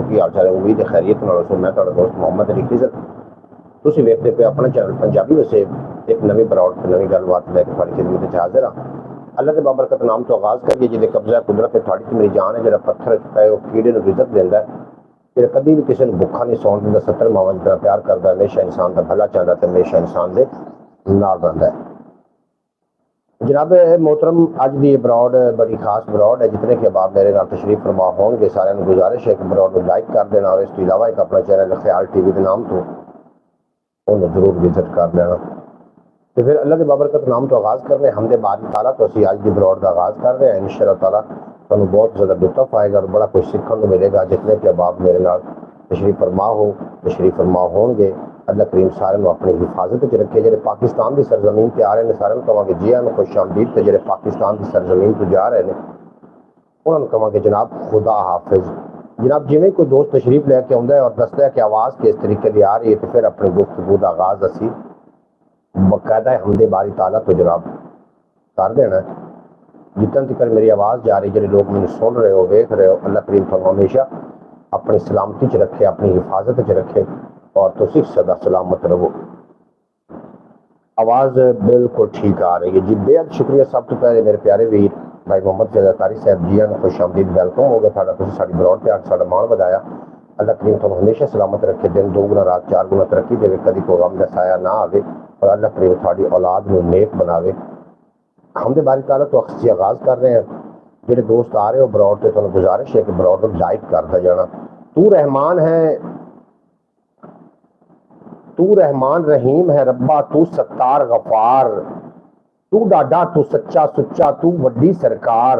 दोस्तों की हाल चाल है? उम्मीद है खैरियत नाल सो। मैं तुहाडा दोस्त मोहम्मद अली खिजर। तुसीं वेखदे पे अपना चैनल पंजाबी वैसे एक नवी बरौट नवी गलबात लैके तुहाडी खिदमत च हाजिर हाँ। अल्लाह के बाबरकत नाम तो आगाज़ करिए जिहदे कब्जा कुदरत है तुहाडी ते मेरी जान है। जिहड़ा पत्थर पे वो कीड़े नूं रिज़क दिंदा है, जिहड़ा कदी भी किसी नूं भुखा नहीं सौण दिंदा, 70 मावां दी तरह प्यार करदा है, हमेशा इंसान दा भला चाहता ते हमेशा इंसान दे नाल रहिंदा है। जनाब मोहतरम, अज की ब्रॉड बड़ी खास ब्रॉड है। जितने के अहबाब मेरे नाल तशरीफ फरमा होंगे सारे गुजारिश है कि ब्रॉड को लाइक कर देना और इसके अलावा एक अपना चैनल ख्याल टीवी के नाम तो उन्हें जरूर विजिट कर लेना। तो फिर अल्लाह के बाबरकत नाम तो आगाज़ कर रहे हैं हमदे बारी ताला। तो असी अज की ब्रॉड का आगाज़ कर रहे हैं। इंशाअल्लाह ताला तुहानू बहुत ज़्यादा लुत्फ आएगा और बड़ा कुछ सीखने को मिलेगा। जितने के अहबाब मेरे नाल तशरीफ फरमा होंगे, अल्लाह करीम सारे अपनी हिफाजत च रखे। जो पाकिस्तान की सरजमीन पर आ रहे हैं सारे कहेंगे जी आन खुश आमदीद। तो जो पाकिस्तान की सरजमीन पर जा रहे हैं उन्होंने कहेंगे जनाब खुदा हाफिज। जनाब जिमें कोई दोस्त तशरीफ लैके आता है और दसता है कि आवाज़ किस तरीके की आ रही है, तो फिर अपनी गुफ्तगू का आगाज़ असी बाकायदा हमदे बारी ताला तो जनाब कर देना है। जितन तक मेरी आवाज़ जा रही, जो लोग मैंने सुन रहे हो वेख रहे हो, अल्लाह करीम तुहानू हमेशा अपनी सलामती च रखे, अपनी हिफाजत च रखे और तुसीं सदा सलामत रहो। आवाज़ बिल्कुल ठीक आ रही है जी। बेहद शुक्रिया सब तो पहले मेरे प्यारे वीर भाई मोहम्मद कारी साहब जी ने खुश आमदीद वेलकम हो गया। साड़ी ब्रॉड पर आके साड़ा मान बताया। अल्लाह करीम तुहानू हमेशा सलामत रखे, दिन 2 गुना रात 4 गुना तरक्की दे, कभी कोई गम दा साया ना आवे और अल्लाह करीम तुहाडी औलाद नूं नेक बनावे। हमदे बारी ताला तो अक्सी आगाज़ कर रहे हैं। जो दोस्त आ रहे हो ब्रॉड से तुहानू गुजारिश है कि ब्रॉड को लाइक करता जाना। तू रहमान है, तू रहमान रहीम है रब्बा, तू सत्तार गफार, तू डाडा तू सच्चा सुच्चा, तू वड्डी सरकार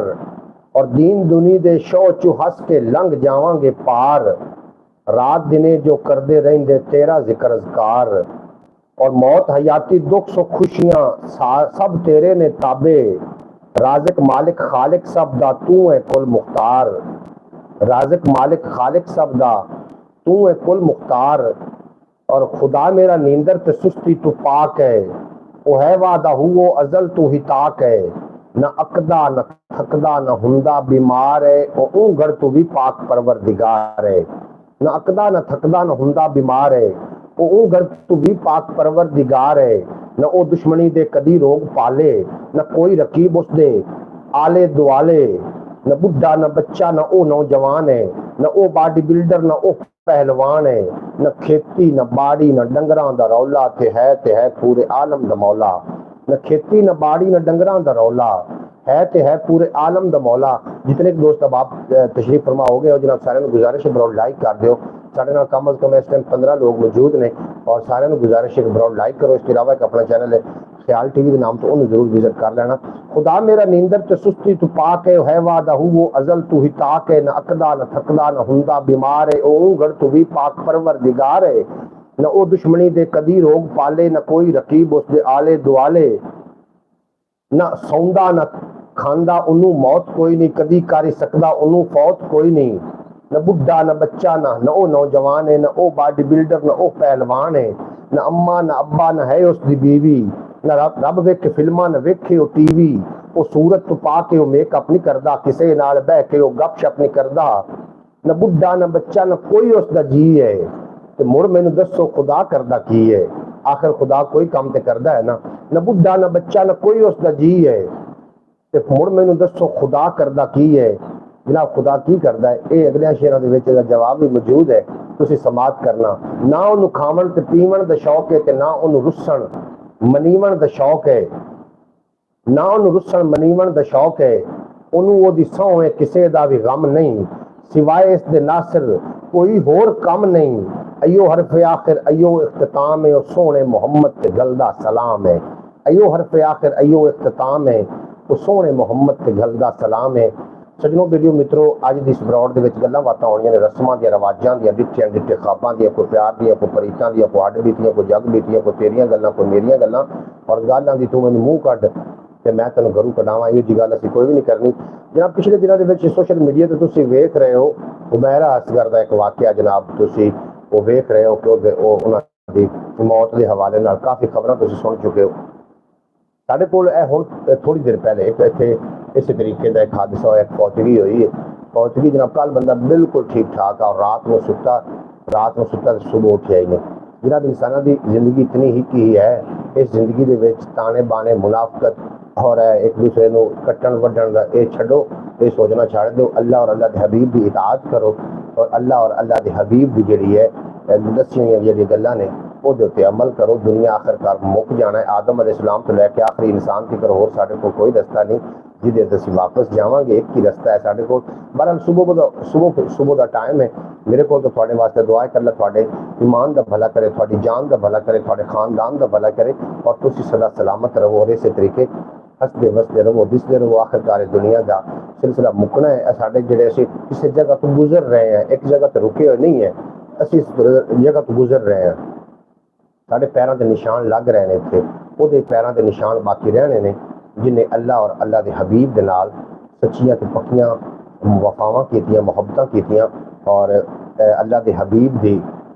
और दीन दुनी दे शो चू हस के लंघ जावांगे पार। रात दिने जो करदे रहेंदे तेरा जिक्र अज़कार और मौत हयाती दुख सुख खुशियां सब तेरे ने ताबे। राज़िक मालिक खालिक सब दा तू है कुल मुख्तार। राज़िक मालिक खालिक सब दा तू है कुल मुख्तार और खुदा मेरा नींदर ते सुस्ती तू पाक है। ओ है वादा हुओ अजल तू ही ताक है। न अकदा न थकदा न हुंदा बीमार है, ओ ऊंघड़ तू भी पाक परवरदिगार है। न अकदा न थकदा न हुंदा बीमार है, ओ ऊंघड़ तू भी पाक परवरदिगार है। न ओ दुश्मनी दे कदी रोग पाले, न कोई रकीब उस दे आले दुआले। न बुढ़ा न बच्चा न ओ नौजवान है, न ओ बॉडी बिल्डर न ओ पहलवान है। न खेती न बाड़ी न डंगरां दा रौला, ते है पूरे आलम दा मौला। न खेती न बाड़ी न डंगरां दा रौला, है पूरे आलम दा मौला। जितने दोस्त अब आप तशरीफ फरमा हो गए और जनाब सारे गुजारिश है ब्रॉड लाइक कर दो। साढ़े नाल कम अज कम इस टाइम 15 लोग मौजूद ने और सारे गुजारिश है ब्रॉड लाइक करो। इसके अलावा एक अपना चैनल है ख्याल टीवी के नाम तो उन्हें जरूर विजिट कर लेना। खुदा मेरा नींदर ते सुस्ती तू पाक है वादा वो अजल तू ही ताक है। न अकदा न थकदा न हुंदा बीमार है, ओ ऊंघड़ तू भी पाक परवरदिगार है। न ओ दुश्मनी दे कदी रोग पाले, न कोई रकीब उसके आले दुआले। न सौंदा न खांदा उन्नू मौत कोई नहीं, कदी कर सकदा उन्नू फौत कोई नहीं। न बुढ़ा न बच्चा न ओ नौजवान है, न ओ बॉडी बिल्डर न ओ पहलवान है। न अम्मा न अब्बा न है उसकी बीवी, न रब वेखे फिल्मा न वेखे ओ टीवी। ओ सूरत तो पा के ओ मेकअप नहीं करदा, किसे नाल बह के ओ गपशप नहीं करदा। न बुढ़ा न बच्चा न कोई उसका जी है, ते मुड़ मैनू दसो खुदा करदा की है। आखिर खुदा कोई काम ते करदा है ना। न बुढ़ा न बच्चा न कोई उसका जी है, ते मुड़ मैनू दसो खुदा करदा की है। जनाब खुदा की करदा है, ये अगले शेरां दे विच दा जवाब भी मौजूद है, तुसीं समात करना। ना उन्नू खावन ते पीवन दा शौक है, ते ना उन्नू रुस्सण मनीवण दा शौक है। ना उन्नू रुस्सण मनीवण दा शौक है, उन्नू ओदी सौं है किसे दा भी गम नहीं। सिवाए इस दे नासिर कोई होर कम नहीं। अयो हरफ आखिर अयो इख्तिताम है, और सोने मोहम्मद ते गल दा सलाम है। अयो हरफ आखिर अयो इख्तिताम है, और सोने मोहम्मद ते गल दा सलाम है। सजनों वीडियो मित्रों, अज की इस ब्रॉड के गल्लां बातां होणियां ने रस्मां दी रवाजां दी, डिट्ठे डिट्ठे ख्वाबां दी, कोई प्यार दी, कोई परीतां दी, कोई हड्ड बीतियां, कोई जग बीतियां, कोई तेरियां गल्लां, कोई मेरियां गल्लां और गल्लां दी तू मैनूं मूँह कढ ते मैं तैनूं गरू कढावां। इहो जी गल असीं कोई भी नहीं करनी। जनाब पिछले दिनों के विच सोशल मीडिया ते तुसीं वेख रहे हो उमैरा असगर दा एक वाक़या, जनाब तुसीं वो वेख रहे हो कि उन्हां दी मौत के हवाले नाल काफ़ी खबरां तुसीं सुन चुके हो। साढ़े कोल हुण थोड़ी देर पहले इत्थे इस तरीके का एक हादसा एक फौजगी हुई है पहुंच गई जनाब। कल बंदा बिल्कुल ठीक ठाक है और रात में सुता सुबह उठिया ही नहीं। जनाब इंसाना की जिंदगी इतनी ही की है, इस जिंदगी दे विच ताने बाने मुनाफकत और एक दूसरे को कट्टन वड्डन का ये छड्डो, ये सोचना छड़ दो। अल्लाह और अल्लाह के हबीब की इताअत करो और अल्लाह के हबीब की जी है दसी हुई जी गल्लां ने ਉਹਦੇ ਉੱਤੇ अमल करो। दुनिया आखिरकार मुक जाना है। आदम अलैहिस्सलाम तो लैके आखिरी इंसान तक होर साडे कोल कोई रस्ता नहीं जिहदे ते असीं वापस जावांगे। एक ही रस्ता है साडे कोल। बहरहाल सुबह का टाइम है। मेरे को तो तुहाडे वास्ते दुआ है कि अल्लाह तुहाडे ईमान का भला करे, तुहाडी जान का भला करे, तुहाडे खानदान का भला करे और तुसीं सदा सलामत रहो और इस तरीके हसते वसते रहो, दिसते रहो। आखिरकार दुनिया का सिलसिला मुकना है। साडे जिहड़े असीं किसी जगह तो गुजर रहे हैं, एक जगह तो रुके हुए नहीं है, असीं इस जगह तो गुजर रहे हैं। साढ़े पैरों के निशान लग रहे हैं इतने, वो पैरों के निशान बाकी रहने ने जिन्हें अल्लाह और अल्लाह के हबीब के नाल सच्चियां तो पक्कियां वफावां कीतियां, मुहब्बतां कीतियां और अल्लाह के हबीब की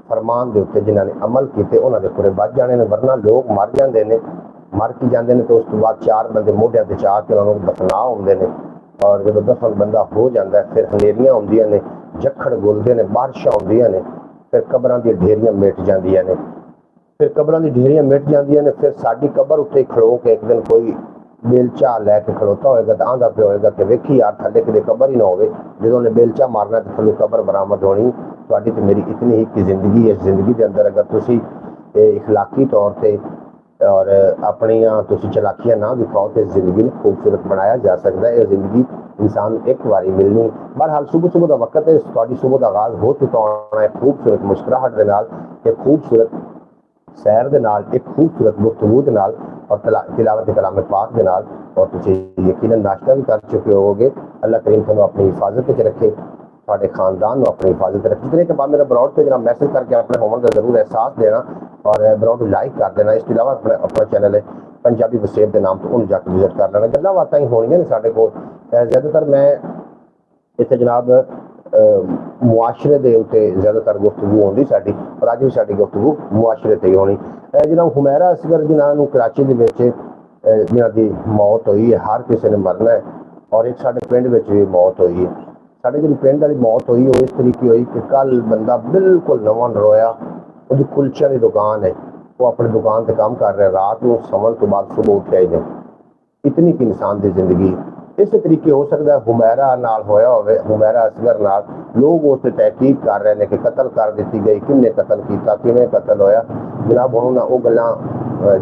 फरमान के उत्ते जिन्होंने अमल किए उन्होंने पूरे बच जाने ने। वरना लोग मर जाते हैं, मर की जाते हैं तो उस तो बाद चार बंदे मोढियां ते चाह के उन्होंने दफना होंदे ने और जब दफन बंदा हो जाता है फिर हनेरियां आउंदियां ने, झक्खड़ गुलदे ने, बारिशां आउंदियां ने, फिर कबरां दी ढेरियां मिट जांदियां ने, फिर कबरां दी ढेरियां मिट जांदियां ने। फिर साडी कबर उत्ते खड़ो के एक दिन कोई बेलचा लैके खड़ोता होएगा तो आंदा पे होएगा कि वेखी यार थल्ले किते कबर ही ना होवे, जो उन्हें बेलचा मारना तो थल्ले कबर बरामद होनी। तुहाडी ते मेरी इतनी ही की जिंदगी है। इस जिंदगी के अंदर अगर तुसी इखलाकी तौर पर और अपनियां तुसी चलाकियां ना दिखाओ तो इस जिंदगी में खूबसूरत बनाया जा सकता है। यह जिंदगी इंसान एक बारी मिलनी। बहरहाल सुबह का वक्त है, तुहाडी सुबह का आगाज हो चुका होना है खूबसूरत मुस्कुराहट के नाल, एक खूबसूरत सैर के नाल, एक खूबसूरत गुफ्तगू के नाल और तिलावत कलाम पाक के नाल। और तुम यकीनन नाश्ता भी कर चुके होगे। अल्लाह करीम तुहानू अपनी हिफाजत च रखे, तुहाडे खानदान को अपनी हिफाजत रखे। जितने के बाद मेरा ब्रॉड पे जरा मैसेज करके अपने होमन का जरूर एहसास देना और ब्रॉड को लाइक कर देना। इसके अलावा अपना चैनल है पंजाबी वसेब के नाम तो उन्हें जाकर विजिट कर लेना। गल्लां बातां ही होणियां ने साडे कोल। ज़्यादातर मैं इत्थे जनाब मुआशरे के उत्ते ज़्यादातर गुफ्तगू होंदी साडी और अज भी साडी गुफ्तगू मुआशरे ते ही होनी। जनाब हुमैरा असगर जिन्होंने कराची के जिन्हों की मौत हुई है, हर किसी ने मरना है और एक साडे पिंड में भी मौत हुई है। साडे जी पिंड वाली मौत हुई वो इस तरीके हुई कि कल बंदा बिल्कुल नवा नरोया, वो कुलचे की दुकान है, वो अपनी दुकान पर काम कर रहा है, रात को समन तो बाद सुबह उठे ही नहीं। इतनी की इंसान की जिंदगी इस तरीके हो सकता है हुमैरा नाल होया होवे, हुमैरा असगर नाल। लोग उस तहकीक कर रहे हैं कि कतल कर दी गई, किन्ने कतल किया, किवें कतल होया। जनाब हुण वो गल्लां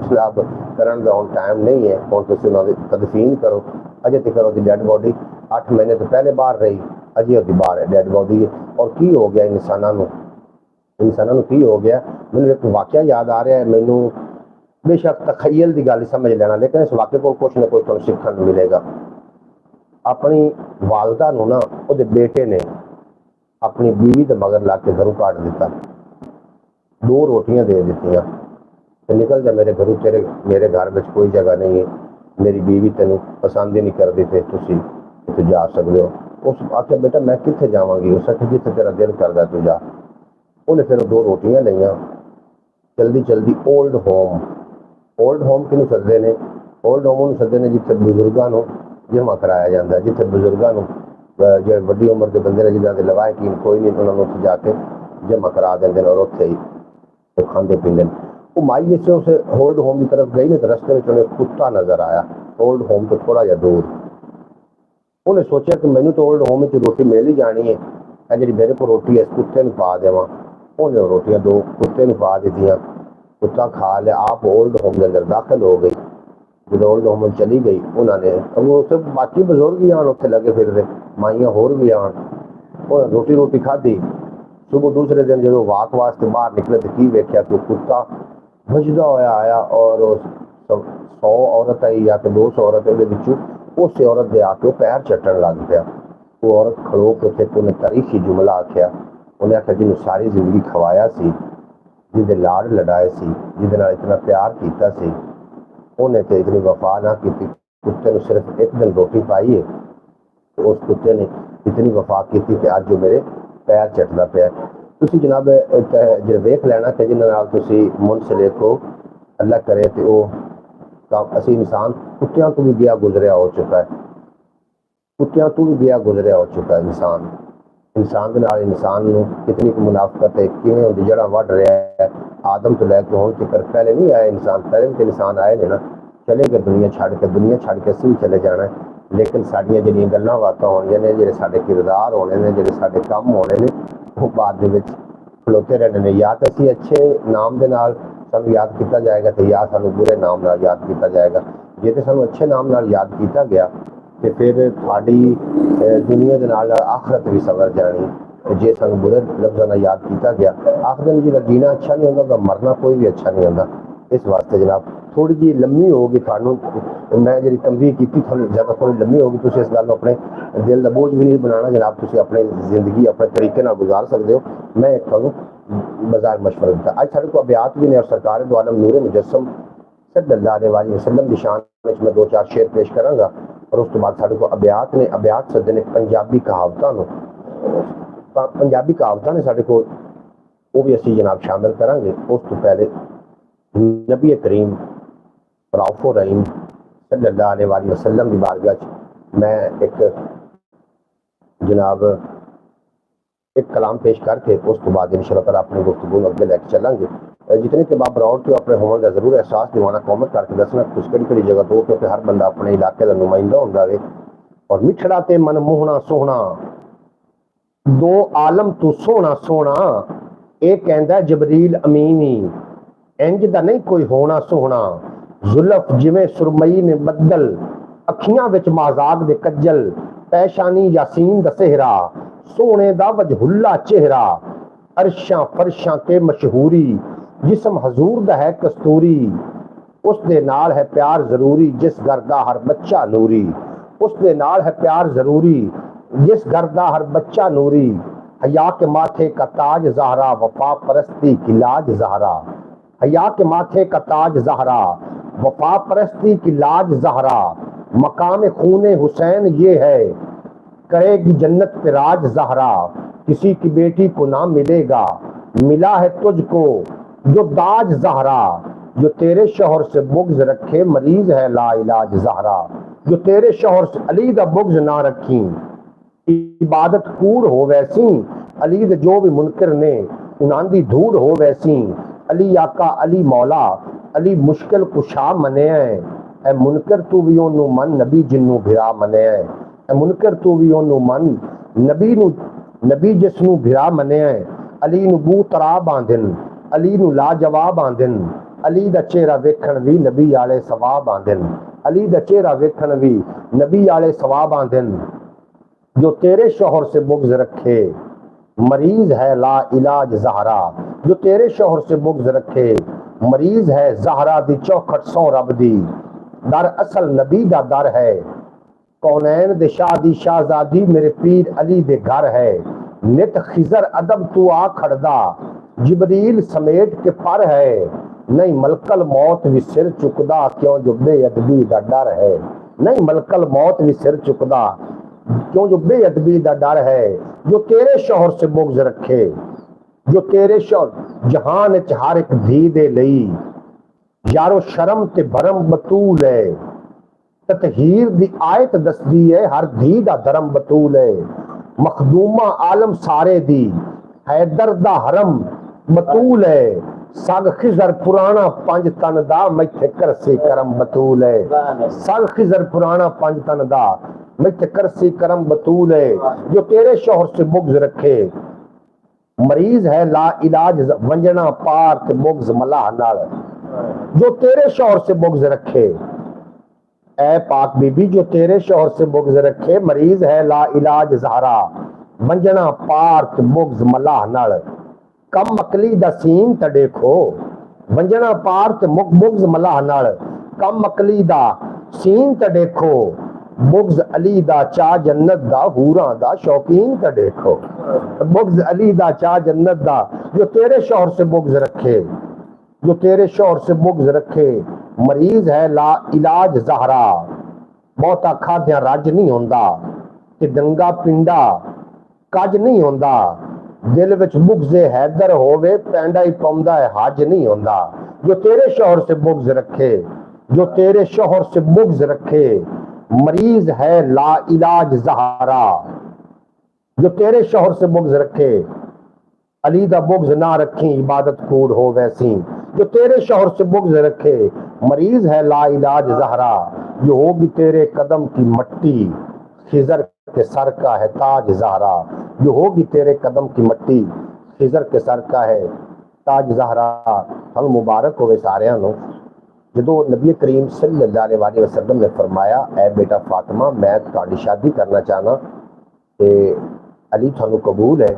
जनाब करन दा हुण टाइम नहीं है। हुण तुसीं उन्हां दी तदफीन करो। अजे तक उसकी डैड बॉडी 8 महीने तो पहले बाहर रही, अजे उसकी बाहर है डैड बॉडी। और की हो गया इंसानों की हो गया। मैनूं एक वाकया याद आ रहा है, मैनूं बेशक तखयल की गल समझ लेना, लेकिन इस वाक्य को कुछ ना कुछ तुहानूं सीखण नूं मिलेगा। अपनी वालदा नूं ना उहदे बेटे ने अपनी बीवी के मगर ला के घरों काट दिता, 2 रोटियां दे दित्तियां तो निकल जा मेरे घरों, तेरे मेरे घर में कोई जगह नहीं है, मेरी बीवी तेन पसंद ही नहीं करती थे, तुसी इत्थे जा सकते हो। उस आख्या बेटा मैं कित्थे जावांगी, उस आख्या जिथे तेरा दिल करदा तू जा। उन्हें फिर 2 रोटियां लईयां, जल्दी जल्दी ओल्ड होम किनूं सददे ने, ओल्ड होम उन्होंने सददे ने जिथे बजुर्गों को जमा कराया जाता है, जिथे बजुर्गों को जो वड्डी उम्र के बंदे ने जिन्होंने लवायकीन कोई नहीं, उन्होंने उत्थे जाके जमा करा देंगे और उत्थे ही तो खाते पींदे। वो माई जिससे उस ओल्ड होम की तरफ गई ना तो रस्ते में उन्हें कुत्ता नजर आया, ओल्ड होम तो थोड़ा जहा दूर। उन्हें सोचा कि मैनू तो ओल्ड होम में रोटी मिल ही जानी है, जी मेरे को रोटी है इस कुत्ते में पा देव। उन्हें रोटियां 2 कुत्ते में पा दित्तियां, कुत्ता खा लिया, आप ओल्ड होम के अंदर दाखिल हो गई। जो ओल्ड होम चली गई उन्होंने वो सब बाकी बजुर्ग भी आन उत्थे लगे फिरते, माइयां होर भी आन, रोटी खाधी। सुबह दूसरे दिन जो वाक वास्ते बाहर निकले तो की वेख्या कि कुत्ता भजदा होया आया और 100 औरत आई या 200 औरत उस औरत के आके पैर चट्टन लग पाया। वो औरत खड़ो के उत्थे उन्हें तारीखी जुमला आख्या, उन्हें आख्या जिन्होंने सारी जिंदगी खवाया सी, जिहदे लाड़ लड़ाए सी, जिहदे नाल इतना प्यार किया सी, उन्हें तो इतनी वफा ना की। कुत्ते ने सिर्फ एक दिन रोटी पाई है तो उस कुत्ते ने इतनी वफा की कि अज जो मेरे पैर चटदा पाया। तुसी जनाब जो वेख लेना कि जिन्हां नाल तुसी मुंसलिक हो, अल्लाह करे तो वो काम असी इंसान कुत्तियां को भी गया गुजरिया हो चुका है। कुत्तियां तू भी गया गुजरिया हो चुका इंसान इंसान के नाल इंसान नूं कितनी कुछ मुनाफकत है किवें उहदी जड़ा वढ़ रहा है आदम तो लैके हुण तक पहले नहीं आया इंसान पहले भी इंसान आए ने ना चले गए दुनिया छड़ के असीं भी चले जाना है लेकिन साडियां जिहड़ियां गल्लां बातां होणियां ने जिहड़े साडे किरदार होने ने जिहड़े साडे काम होने ने वो बाद दे विच खलोते रहने ने या तो असीं अच्छे नाम दे नाल सानूं याद किया जाएगा तो या सानूं बुरे नाम नाल याद किया जाएगा जे तो सानूं अच्छे नाम नाल याद किया गया तो फिर थोड़ी दुनिया के नाल आखरत भी सवर जानी ते जे सानूं बुरे लफ्ज़ां नाल याद किया गया आखिर में जिहड़ा जीना अच्छा नहीं होंदा मरना कोई भी अच्छा नहीं होंदा इस वास्ते जनाब थोड़ी जी लम्मी होगी थानू मैं जी तंबीह की ज़्यादा थोड़ी लम्मी होगी तुम इस गल अपने दिल का बोझ भी नहीं बनाना जनाब तुम अपनी जिंदगी अपने तरीके नाल गुजार सकते हो मैं एक थानू बाजार मशवरा दिता अज साढ़े को अबियात भी ने और सरकार दो आलम नूरे मुजस्सम सल्लल्लाहु अलैहि वसल्लम की शान में मैं दो चार शेर पेश करांगा और उस तो बाद साढ़े को अबियात ने अबियात सदे ने पंजाबी कहावतां ने साढ़े को वो भी असी जनाब शामिल करांगे उस तो पहले नबी करीम रऊफ़ रहीम सल्लल्लाहु अलैहि वसल्लम की बारगाह मैं एक जनाब एक कलाम पेश करके उस तो बाद इंशाअल्लाह अपनी गुफ्तगू अगे लैके चलेंगे जितने के बाप राउंड तो अपने होने का जरूर एहसास दिवाना कॉमेंट करके दसना कुछ कड़ी जगह तो क्योंकि हर बंदा अपने इलाके का नुमाइंदा होंदा है और मिठड़ा ते मन मोहना सोहना दो आलम तू सोहना सोहना ये कहंदा जबरील अमीनी इंज दा नहीं कोई होना सोहना जुल्फ जिवें सुरमई ने बदल अखियां विच माजाक दे कज्जल पैशानी यासीन दा सेहरा सोने दा वजहुल्ला चेहरा अरशां फरशां ते मशहूरी जिसम हजूर दा है कस्तूरी उस दे नाल है प्यार जरूरी जिस घर दा हर बच्चा नूरी उस दे नाल है प्यार जरूरी जिस घर दा हर बच्चा नूरी हया के माथे का ताज ज़हरा वफा परस्ती की लाज ज़हरा हया के माथे का ताज ज़हरा वफा परस्ती की लाज ज़हरा मकाम खूने हुसैन ये है करेगी जन्नत पे राज ज़हरा किसी की बेटी को ना मिलेगा मिला है तुझको जो दाज ज़हरा जो तेरे शोहर से बुग़्ज़ रखे मरीज है ला इलाज ज़हरा जो तेरे शोहर से अली दा बुग़्ज़ ना रखी इबादत कूड़ हो वैसी अली दे जो भी मुनकर ने उन्हां दी धूड़ हो वैसी अली आका अली मौला अली मुश्किल कुशा मने ए मुनकर तू भी ओनू मन नबी जिन्नू भिरा मने ए मुनकर तू भी ओनू मन नबी जिसनू भिरा मने अली नू बू तरा बांधिन अली नू लाजवाब आंदिन अली दा चेहरा वेखण भी नबी आले सवाब आंदिन अली दा चेहरा वेखण भी नबी आले सवाब आंदिन जो तेरे शोहर से बुग़्ज़ रखे मरीज है ला इलाज ज़हरा जो तेरे शोहर से बुग़्ज़ रखे मरीज है ज़हरा दी चौखट सौ रब दी दर असल नबी दा दर है कौनैन दे शादी शाहजादी मेरे पीर अली दे घर है नित खिजर अदब तू आ खड़दा जिबरील समेट के पर है नहीं मलकल मौत भी सिर चुकदा क्यों जो बेअदबी दा डर है नहीं मलकल मौत भी सिर चुकदा क्यों जो बेअदबी दा डर है जो तेरे शोहर से बुग़्ज़ रखे जो तेरे शोहर जहान च हर एक धी दे लई यारो शर्म ते भरम बतूल है ततहीर दी आयत दसदी है हर धी दा धर्म बतूल है मखदूमा आलम सारे दी हैदर दा हरम बतूल है सग खिजर पुराना पंज तन दा मैथे करसी करम बतूल है सग खिजर पुराना पंज तन दा मैथे करसी करम बतूल है जो तेरे शोहर से बुग़्ज़ रखे मरीज है ला इलाज वंजना पार ते बुग़्ज़ मलाह नाल जो तेरे शोहर से बुग़्ज़ रखे ऐ पाक बीबी जो तेरे शोहर से बुग़्ज़ रखे मरीज है ला इलाज ज़हरा वंजना पार ते बुग़्ज़ मलाह नाल कम अकली दा सीन ते देखो वंजना पार ते बुग़्ज़ मलाह नाल कम अकली दा सीन ते देखो बुग़्ज़ अली दा चा जन्नत दा हूरां दा शौकीन ते देखो बुग़्ज़ अली दा चा जन्नत दा जो तेरे शोहर से बुग़्ज़ रखे जो तेरे शोहर से बुग़्ज़ रखे मरीज है ला इलाज ज़हरा बहुता खाद्या रज नहीं होंदा ते दंगा पिंडा कज नहीं होंदा दिल विच बुग़्ज़े हैदर होवे पैंडा ही पौंदा है हज नहीं होंदा जो तेरे शोहर से बुग़्ज़ रखे जो तेरे शोहर से बुग़्ज़ रखे मरीज है ला इलाज ज़हरा, जो तेरे शोहर से बुग़्ज़ रखे, अली दा बुग़्ज़ ना रखी इबादत कूड़ हो वैसी, जो तेरे शोहर से बुग़्ज़ रखे, मरीज है ला इलाज ज़हरा, जो होगी तेरे कदम की मट्टी, खिजर के सर का है ताज ज़हरा, जो होगी तेरे कदम की मट्टी, खिजर के सर का है ताज ज़हरा। हम मुबारक होवे सारियां नूं। जो नबी करीम सल्लल्लाहु अलैहि वसल्लम ने फरमाया, ऐ बेटा फातिमा मैं तुहाडी शादी करना चाहना ते अली थानू कबूल है।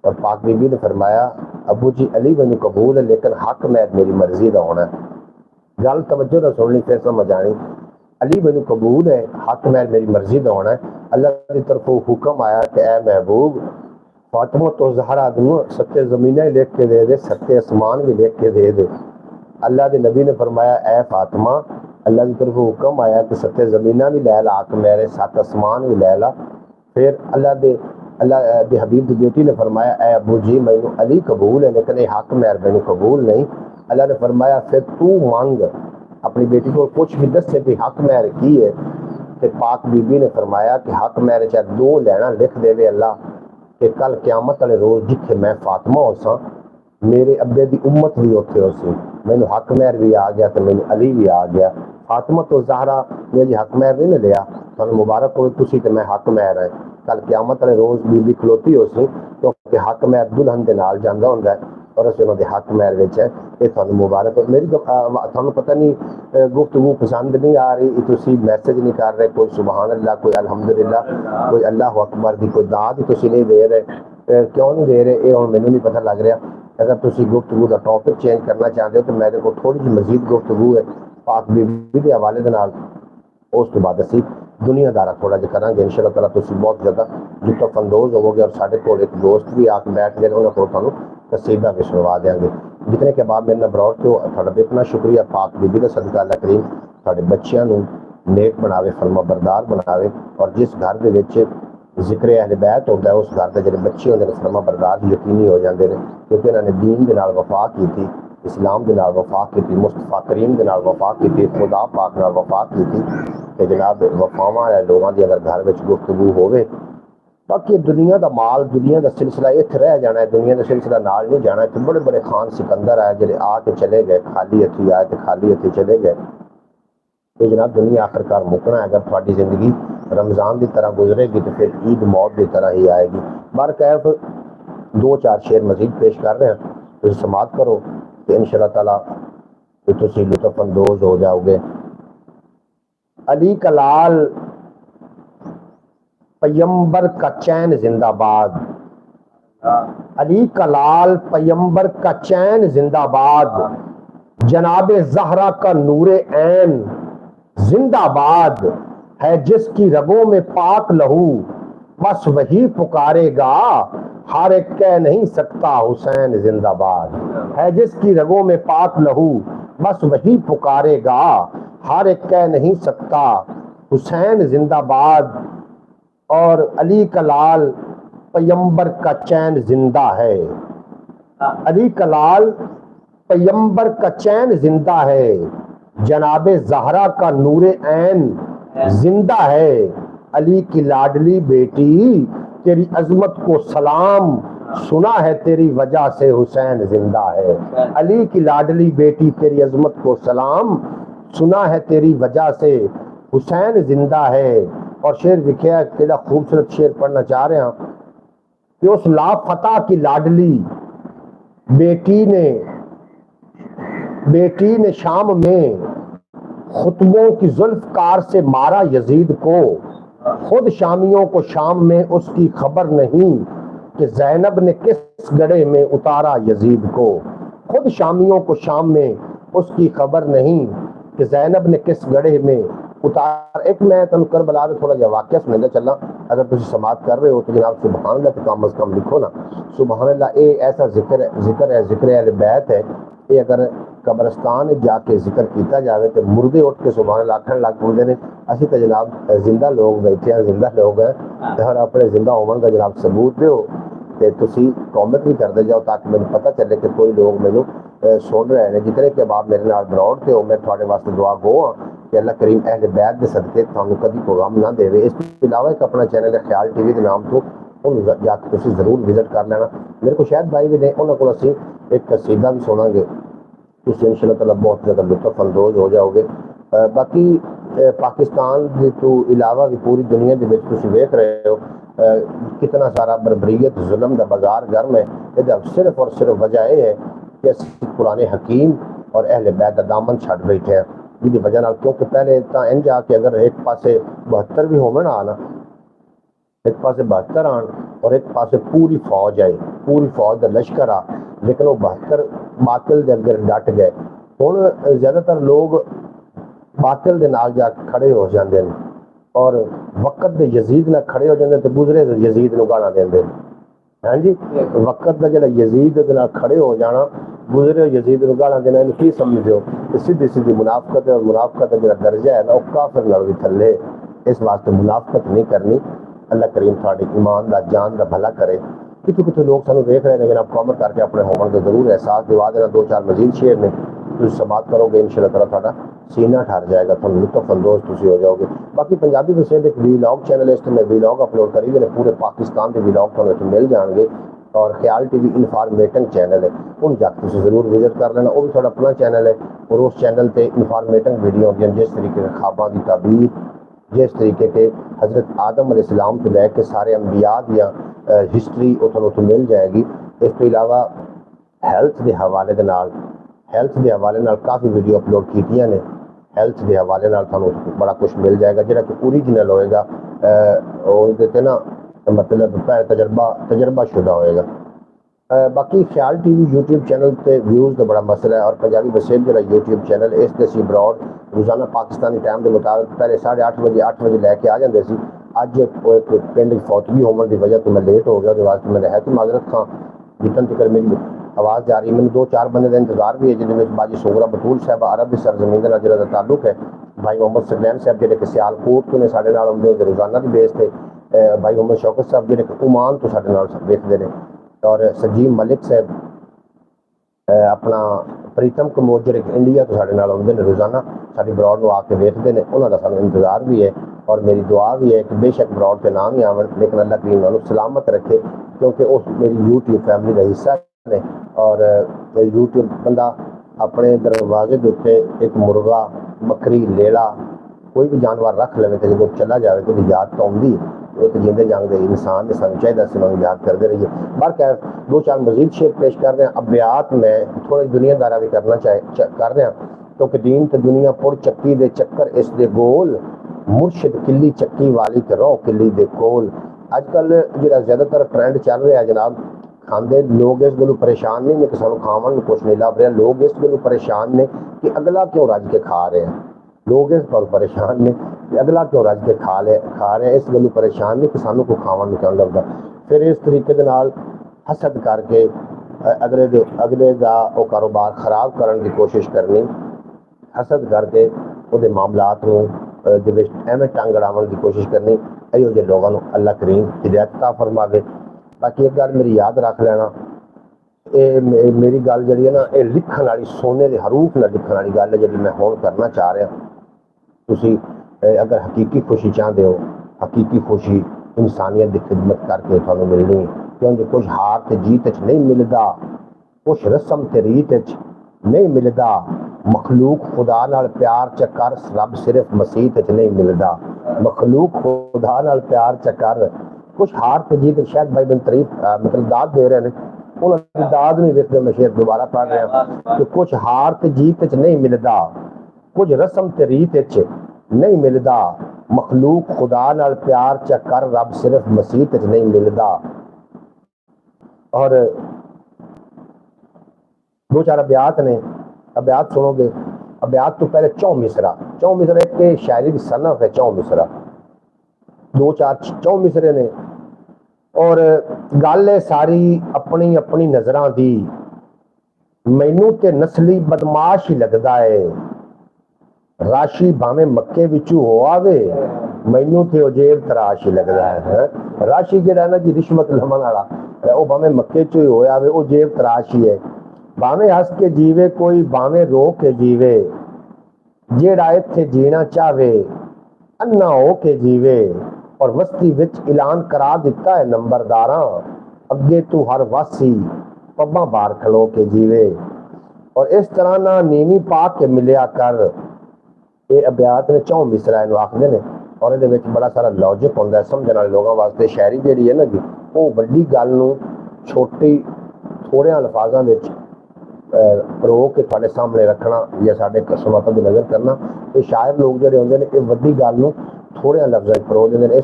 और पाक बीबी ने फरमाया, अबू जी अली मैनू कबूल है लेकिन हक मैं मेरी मर्जी का होना है। गल तवज्जो ना सुननी फिर समझ आनी। अली मैनू कबूल है, हक मैं मेरी मर्जी का होना है। अल्लाह की तरफों हुक्म आया कि ऐ महबूब फातिमा तो ज़हरा दूँ, सत्ते ज़मीनें लिख के दे दे, सत्ते आसमान भी लिख के दे दे। अल्लाह के नबी ने फरमाया, ऐ फातिमा अल्लाह की तरफ हुक्म आया कि सत्ते ज़मीना भी लै ला, हक मेरे सत्त आसमान भी लै ला। फिर अल्लाह के हबीब की बेटी ने फरमाया, ऐ अबू जी मैनू अली कबूल है लेकिन ये हक मेर मैनू कबूल नहीं। अल्लाह ने फरमाया फिर तू मांग, अपनी बेटी को कुछ भी दसे भी हक मेर की है। तो पाक बीबी ने फरमाया कि हक मेरे चाहे दो लैना लिख देवे अल्लाह कि कल क्यामत वाले रोज़ जिथे मैं फातिमा होसा मेरे अब्बे की उम्मत भी उत्थे होसी, मैनू हक मेहर भी आ गया तो मैनू अली भी आ गया। फातिमा तो ज़हरा मेरी हक मेहर नहीं मिलिया, तुहानू मुबारक हो तुसी ते मैं हक मेहर है। कल क्यामत वाले रोज़ बीबी खलोती होसी क्योंकि हक मेहर दुल्हन के नाल जांदा हुंदा है और असीं उन्हां दे हक मेहर विच है। ये तुहानू मुबारक हो। मेरी तुहानू पता नहीं गुफ्तगू पसंद नहीं आ रही, तुसी मैसेज नहीं कर रहे, कोई सुबहान अल्लाह, कोई अल्हम्दुलिल्लाह, कोई अल्लाह अकबर की कोई दाद ही तुसी नहीं दे रहे। क्यों नहीं दे रहे ये हुण मैनू नहीं पता लग रहा। अगर तुसी गुफ्तगू का टॉपिक चेंज करना चाहते हो तो मेरे को थोड़ी जी मजीद गुफ्तगू है पाक बीबी के हवाले दे नाल, उस तो बाद असीं दुनियादारा थोड़ा जिहा करांगे इंशाअल्लाह ताला। तुसी बहुत ज़्यादा लुत्फ अंदोज़ होवोगे और साढ़े कोल एक दोस्त भी आके बैठ गए, उन्होंने को तुहानू कसीदा भी सुनवा देंगे। जितने के बाद मेरे नाल बरौर के तुहाडा बेतना शुक्रिया। पाक बीबी का सदका अल्लाह करीम तुहाडे बच्चियां नू नेक बनावे, फरमा बरदार बनावे और जिस घर दे विच जिक्र अहले बैत होता है उस घर के जो बच्चे होंगे फरमा बरदार यकीनी हो जाते हैं क्योंकि उन्होंने दीन के नाल वफा की थी, इस्लाम के नाल वफा की थी, मुस्तफा करीम के नाल वफा की थी, खुदा पाक नाल वफा की थी। तो जनाब वफावां वाले लोगों की अगर घर में गुफ्तगू होवे, बाकी दुनिया का माल दुनिया का सिलसिला इत्थे रह जाना है, दुनिया का सिलसिला नाल नहीं जाना। इतने बड़े बड़े खान सिकंदर आए जो आके चले गए, खाली हथी आए तो खाली हथी चले गए। तो जनाब दुनिया आखिरकार मुकना है। अगर थोड़ी जिंदगी रमज़ान की तरह गुजरेगी तो फिर ईद मौत की तरह ही आएगी। बरकैफ दो चार शेर मजीद पेश कर रहे हैं, तो समात करो तो इंशाअल्लाह ताला तुसी लुत्फ अंदोज हो जाओगे। अली का लाल पैगंबर का चैन जिंदाबाद, अली का लाल पैगंबर का चैन जिंदाबाद, जनाबे ज़हरा का नूरे ऐन जिंदाबाद है। जिसकी रगों में पाक लहू बस वही पुकारेगा, हर एक कह नहीं सकता हुसैन जिंदाबाद है। जिसकी रगों में पाक लहू बस वही पुकारेगा, हर एक कह नहीं सकता हुसैन जिंदाबाद। और अली का लाल पैगंबर का चैन जिंदा है, अली का लाल पैगंबर का चैन जिंदा है, जनाबे ज़हरा का नूरे ऐन जिंदा है। अली की लाडली बेटी तेरी अजमत को सलाम, सुना है तेरी वजह से हुसैन जिंदा है। अली की लाडली बेटी तेरी अजमत को सलाम, सुना है तेरी वजह से हुसैन जिंदा है। और शेर लिखा है, केड़ा खूबसूरत शेर पढ़ना चाह रहे हैं कि उस लाफता की लाडली बेटी ने शाम में खुतबों की जुल्फकार से मारा यजीद को, खुद शामियों को शाम में उसकी खबर नहीं कि जैनब ने किस गड्ढे में उतारा यजीद को। खुद शामियों को शाम में उसकी खबर नहीं कि जैनब ने किस गड्ढे में उतारा। एक मैं तुम करबला में थोड़ा जहा वाक़या सुनने चलना, अगर तुम समात कर रहे हो तो जनाब सुबहान अल्लाह तो कम अज़ कम लिखो ना सुबहान अल्लाह। ये ऐसा जिक्र है जिक्र अहले बैत है। ये अगर कब्रस्तान जाके जिक्र किया जाए तो मुर्दे उठ के सुबहान अल्लाह आखन लग पौंदे ने। असीं तो जनाब जिंदा लोग बैठे हैं, जिंदा लोग हैं, तो हर अपने जिंदा होवन का जनाब सबूत दो तो तुसी कॉमेंट भी करते जाओ ताकि मैंने पता चले कि कोई लोग मैनू सुन रहे हैं। जितने के बाद मेरे नाल बरौड़ थे मैं थोड़े वास्ते दुआ गो हाँ कि अल्लाह करीम अहले बैत के सदके थानू कभी कोई गम ना देवे। इस तो इलावा एक अपना चैनल है ख्याल टीवी के नाम तो उन्होंने जाके तुम जरूर विजिट कर लेना। मेरे को शायद भाई भी ने उन्होंने को असी एक कसीदा भी सुनांगे, तुम इंशाअल्लाह ताला बहुत ज़्यादा लुत्फ अंदोज हो जाओगे। बाकी पाकिस्तान के तो इलावा भी पूरी दुनिया के तुम वेख रहे हो कितना सारा बरबरीयत जुल्म का बाजार गर्म है। यदा सिर्फ और सिर्फ वजह यह है कि असी पुराने हकीम और अहले बैत का दामन छड़ बैठे हैं, जिसकी वजह नाल क्योंकि पहले तो इंज आ कि अगर एक पासे 72 भी होवे ना आना, एक पासे 72 आन और एक पासे पूरी फौज आए, पूरी फौज का लश्कर आ, लेकिन वो 72 बातिल के अगर डट गए। हुण ज़्यादातर लोग बातिल के नाल जाके खड़े हो जाते हैं और वक़्त के यजीद नाल खड़े हो जाते, तो गुजरे यजीद नूं गालां देंदे। हाँ जी, वक़्त का जो यजीद के नाल खड़े हो जाना, गुजरे यजीद नूं गालां देना, इन्हूं की समझदे हो? सीधी सीधी मुनाफकत है। और मुनाफकत का जो दर्जा है ना, वो काफिर नाल भी थल्ले। इस वास्ते मुनाफकत नहीं करनी। अल्लाह करीम थोड़े ईमान का जान का भला करे। कितने कितने लोग सानू देख रहे हैं, लेकिन आप कॉमेंट करके अपने होमन को जरूर एहसास दिवा देना। 2-4 मजीद शेयर ने तुम समाप्त करोगे, इंशाअल्लाह ताला थोड़ा सीना ठर जाएगा, थोड़ा लुत्फ अंदोज तुम हो जाओगे। बाकी पंजाबी विशेष एक वीलॉग चैनल है, इस मैं वीलॉग अपलोड करी मैंने पूरे पाकिस्तान के वीलॉग तो मिल जाएंगे। और ख्याल टीवी इन्फॉर्मेटिंग चैनल है, उन जाकर तुम जरूर विजिट कर लेना। वो भी थोड़ा अपना चैनल है और उस चैनल पर इन्फॉर्मेटिंग वीडियो होंगी, जिस तरीके से ख्वाबा की ताबीर, जिस तरीके के हज़रत आदम अलैहिस्सलाम तो लैके सारे अंबिया या हिस्टरी उतो मिल जाएगी। इस तो इलावा हैल्थ के हवाले के नाल काफ़ी वीडियो अपलोड कीतियां ने। हैल्थ के हवाले नाल थानू बड़ा कुछ मिल जाएगा, जो कि ओरिजिनल होएगा, और ना मतलब तजर्बा शुदा होएगा। बाकी ख्याल टीवी यूट्यूब चैनल पे व्यूज़ का बड़ा मसला है, और पंजाबी बसेर जो यूट्यूब चैनल इस देसी ब्रॉड रोज़ाना पाकिस्तानी टाइम के मुताबिक पहले 8:30 बजे 8 बजे लैके आ जाते सी। अज एक पिंड फौतगी होने की वजह तो मैं लेट हो गया, वास्ते मैंने है तो माजरत खां जितन तक मेरी आवाज़ जा रही। मैंने 2-4 बंदे का इंतजार भी है, जिन्हें बाजी सोगरा बतूल साहब अरब की सरजमीन का जिला ताल्लुक है। भाई मोहम्मद सकलैन साहब जो कि सियालकोट तो ने साढ़े नाल आउंदे रोज़ाना की बेस से, भाई मोहम्मद शौकत साहब जो कि ओमान तो साढ़े नाल देखते हैं, और सजीम मलिक साहब अपना प्रीतम कमोर जो इंडिया तो साढ़े नाल आउंदे ने रोज़ाना साड़ी ब्रॉड को आके देखते हैं। उन्होंने सानू इंतजार भी है और मेरी दुआ भी है कि बेशक ब्रॉड के नाम ही आवन, लेकिन अल्लाह करीम उन्होंने सलामत रखे, क्योंकि उस मेरी यूट्यूब फैमिली का हिस्सा ने। और यूट्यूब बंदा अपने दरवाजे के उत्ते एक मुर्गा, बकरी, लेला कोई भी जानवर रख ले तो जो चला जाए तो याद तो आती, वो तो जींदे जागते इंसान ने सानू चाहिए उन्होंने याद करते रहिए। बार खैर 2-4 मजीद शेयर पेश कर रहे हैं। अबियात में थोड़ी दुनियादारा भी करना कर रहे हैं, क्योंकि दीन तो दुनिया पुर चक्की दे चक्कर इस दे गोल, मुर्शिद किली चक्की वाली ते रो किली दे कोल। अजकल जो ज़्यादातर ट्रेंड चल रहा है जनाब, खाते लोग इस गलों परेशान नहीं ने कि सानू खावन कुछ नहीं लभ रहा, लोग इस गलों परेशान ने कि अगला क्यों रज के खा रहे हैं। लोग इस पर परेशान ने कि अगला क्यों रज के खा रहे हैं, इस गलों परेशान नहीं कि सानू को खावन क्यों लगता। फिर इस तरीके के नाल हसद करके अगले का वो कारोबार खराब करने की कोशिश करनी, हसद करके वो मामलात एवं टंग अड़ावन की कोशिश करनी। इहो जे लोगों को अल्लाह करीम हिदायत अता फरमावे। बाकी एक गल मेरी याद रख लेना, ये मेरी गल जी है ना, ये लिखण वाली सोने के हरूफ न लिखण वाली गल है जी मैं हुण करना चाह रहा। तुसी अगर हकीकी खुशी चाहते हो, हकीकी खुशी इंसानियत की खिदमत करके थानू मिलनी, क्योंकि कुछ हार ते जीत च नहीं मिलता, कुछ रस्म ते रीत च नहीं मिलता, मखलूक खुदा नाल प्यार च कर, रब सिर्फ मसीह च नहीं मिलता। मखलूक खुदा नाल प्यार च कर, कुछ हार ते जीत। शायद भाई बिन तरीफ मतलब दाद दे रहे हैं, उन्होंने दाद नहीं देखते। मैं शेर दोबारा पढ़ रहा कि कुछ हार ते जीत च नहीं मिलता, कुछ रस्म ते रीत च नहीं मिलता, मखलूक खुदा नाल प्यार च कर, रब सिर्फ मसीह च नहीं मिलता। और 2-4 अब्यात ने, अब्यात सुनोगे। अब्यात तो पहले चौ मिसरा एक शायरी की सनफ है, चौ मिसरा 2-4 चौ मिसरे ने। और गल है सारी अपनी अपनी नजरां दी, मैनू ते नस्ली बदमाश ही लगता है, राशि भावें मक्के विचू हो आवे, मैनू ते जेब तराश ही लगता है। राशि जिहड़ा ना जी रिश्वत लमन वाला, वो भावें मक्के चो ही हो आवे, वो जेब तराश ही है। भावें हंस के जीवे कोई, भावें रो के जीवे, जेड़ा इत्थे जीना चाहे अन्ना हो के जीवे। और बस्ती विच ऐलान करा दिता है नंबरदारा, अगे तू हर वासी पब्बा बार खलो के जीवे। और इस तरह ना नीवी पा के मिलिया कर, ये अभ्यात ने 4 मिसरा इहनूं आखदे ने। और इहदे विच बड़ा सारा लॉजिक हुंदा है समझण वाले लोगों वास्ते। शायरी जिहड़ी है ना जी, वो वड्डी गल नूं छोटी थोड़े अल्फाजां विच परो के तुहाडे सामने रखना या साडे कसमत दी नज़र करना, ये शायर लोग जिहड़े हुंदे ने, ये वड्डी गल नूं थोड़े लफ्ज़ां विच परो दिंदे ने।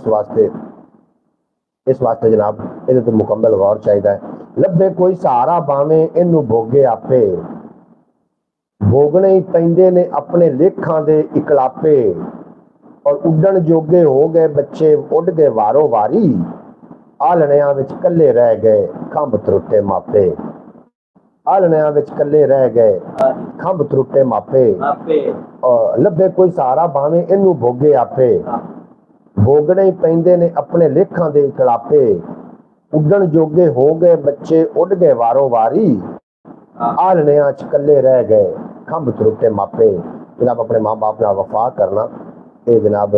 इस वास्ते जनाब इहदे ते मुकम्मल गौर चाहिदा है। लभे कोई सहारा भावें इहनूं भोगे आपे, भोगने ही पैंदे ने अपने लेखां दे इकलापे। और उड्डण जोगे हो गए बच्चे उड़ गए वारो वारी, आलणियां विच कल्ले रह गए खंभ त्रुट्टे मापे। आलणियां विच कल्ले रह गए खंभ त्रुट्टे मापे। और लभे कोई सहारा भावें इहनूं भोगे आपे, भोगने ही पैंदे ने अपने लेखां दे इकलापे। उड्डण जोगे हो गए बच्चे उड़ गए वारो वारी, आलणियां च कल्ले रह गए खंभ त्रुट्टे मापे। जनाब अपने माँ बाप नाल वफा करना, ये जनाब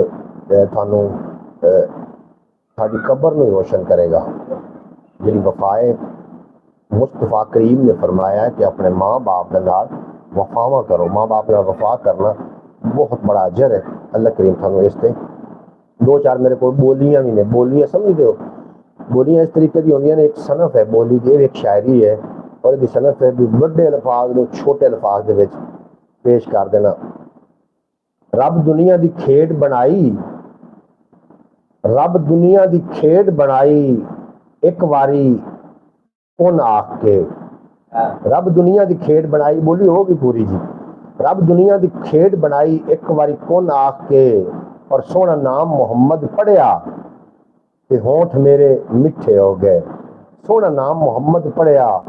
थानू साडी कबर नूं रोशन करेगा। जिहड़ी वफाए मुस्तफा करीम ने फरमाया है कि अपने माँ बाप नाल वफावा करो। माँ बाप नाल वफा करना बहुत बड़ा अजर है। अल्लाह करीम थानू इस ते 2-4 मेरे को बोलियां भी ने, बोलियां समझदे हो, बोलियां इस तरीके दी होंदियां ने। एक सनफ है बोली दी, एक शायरी है, और इहदी सनफ है भी बड़े अल्फाज नूं छोटे अल्फाज दे विच पेश कर देना। रब दुनिया दी खेड बनाई, रब दुनिया दी खेड बनाई एक वारी कौन आख के। रब दुनिया दी खेड बनाई, बोली होगी पूरी जी। रब दुनिया दी खेड बनाई एक वारी कौन आख के, और सोहना नाम मुहम्मद पढ़िया ते होंठ मेरे मिठे हो गए। सोहना नाम मुहम्मद पढ़िया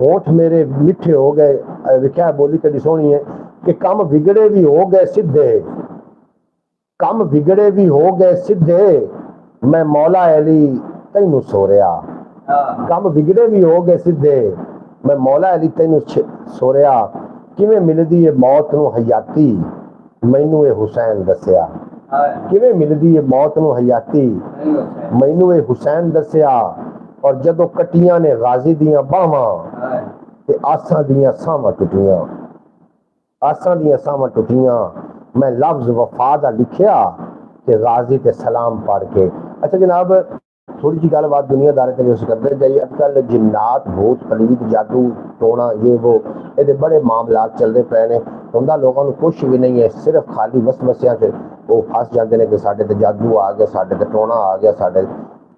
होंठ मेरे मिठे हो गए। लिखा बोली कड़ी सोहनी है कि कम बिगड़े भी हो गए सीधे, कम बिगड़े भी हो गए सीधे, मैं मौला अली तैनू सोरिया। कम बिगड़े भी हो गए सीधे, मैं मौला अली तैनू सोरिया। किवें मिलदी है मौत नूं हयाती, मैनू ये हुसैन दसिया। किवें मिलदी है मौत नूं हयाती, मैनू ये हुसैन दसिया। और जदों कटियां ने गाजी दियां बाहां, ते आसां दियां सावां टुटियां, आसां दियां सावां टुटियां। मैं लफ्ज वफा दा लिखिया ते गाजी ते सलाम पढ़ के। अच्छा जनाब थोड़ी जी गलबात दुनियादारी के उस करते जाइए। अजकल जिन्नात भूत पलीत जादू टोना ये वो ये बड़े मामलात चलते पे ने। हुंदा लोगों को कुछ भी नहीं है, सिर्फ खाली वसवसियां से वो फस जाते हैं कि साडे ते जादू आ गया, साडे ते टोना आ गया, साडे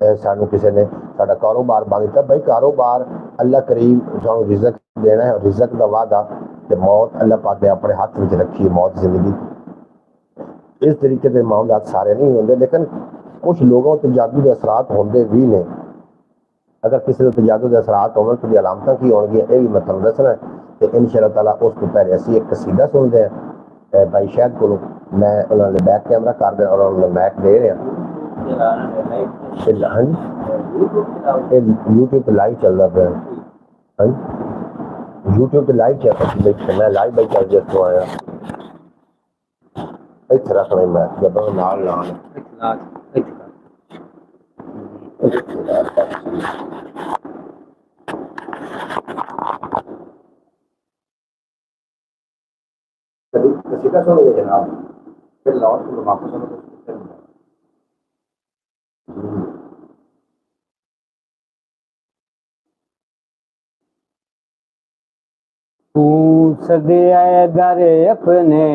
सानू किसी ने साडा कारोबार बंद किया। भाई कारोबार अल्लाह करीम सानू रिजक देना है, रिजक का वादा ते मौत अल्लाह पाक ने अपने हाथ में रखी है। मौत जिंदगी इस तरीके के मामला सारे नहीं होंगे, लेकिन कुछ लोगों तो जादू के असरात होंगे भी ने। अगर किसी को जादू के असरात होंगे तो अलामत की होंगी, ये भी मैं तुहानू दसना है। तो इंशाअल्लाह ताला उस तो पहले असी एक कसीदा सुनते हैं भाई शायद को। मैं उन्होंने बैक कैमरा कर दिया और उन्होंने मैक दे रहे हैं। हाँ जी यूट्यूब पर लाइव चल रहा है। हाँ जी यूट्यूब पर लाइव चल, मैं लाइव बाई चल जिसको आया इत्थे रख लें। मैं जब नाल नाल कसीदा सुनिए जनाब, फिर लौट के वापस तू सदिया दर अपने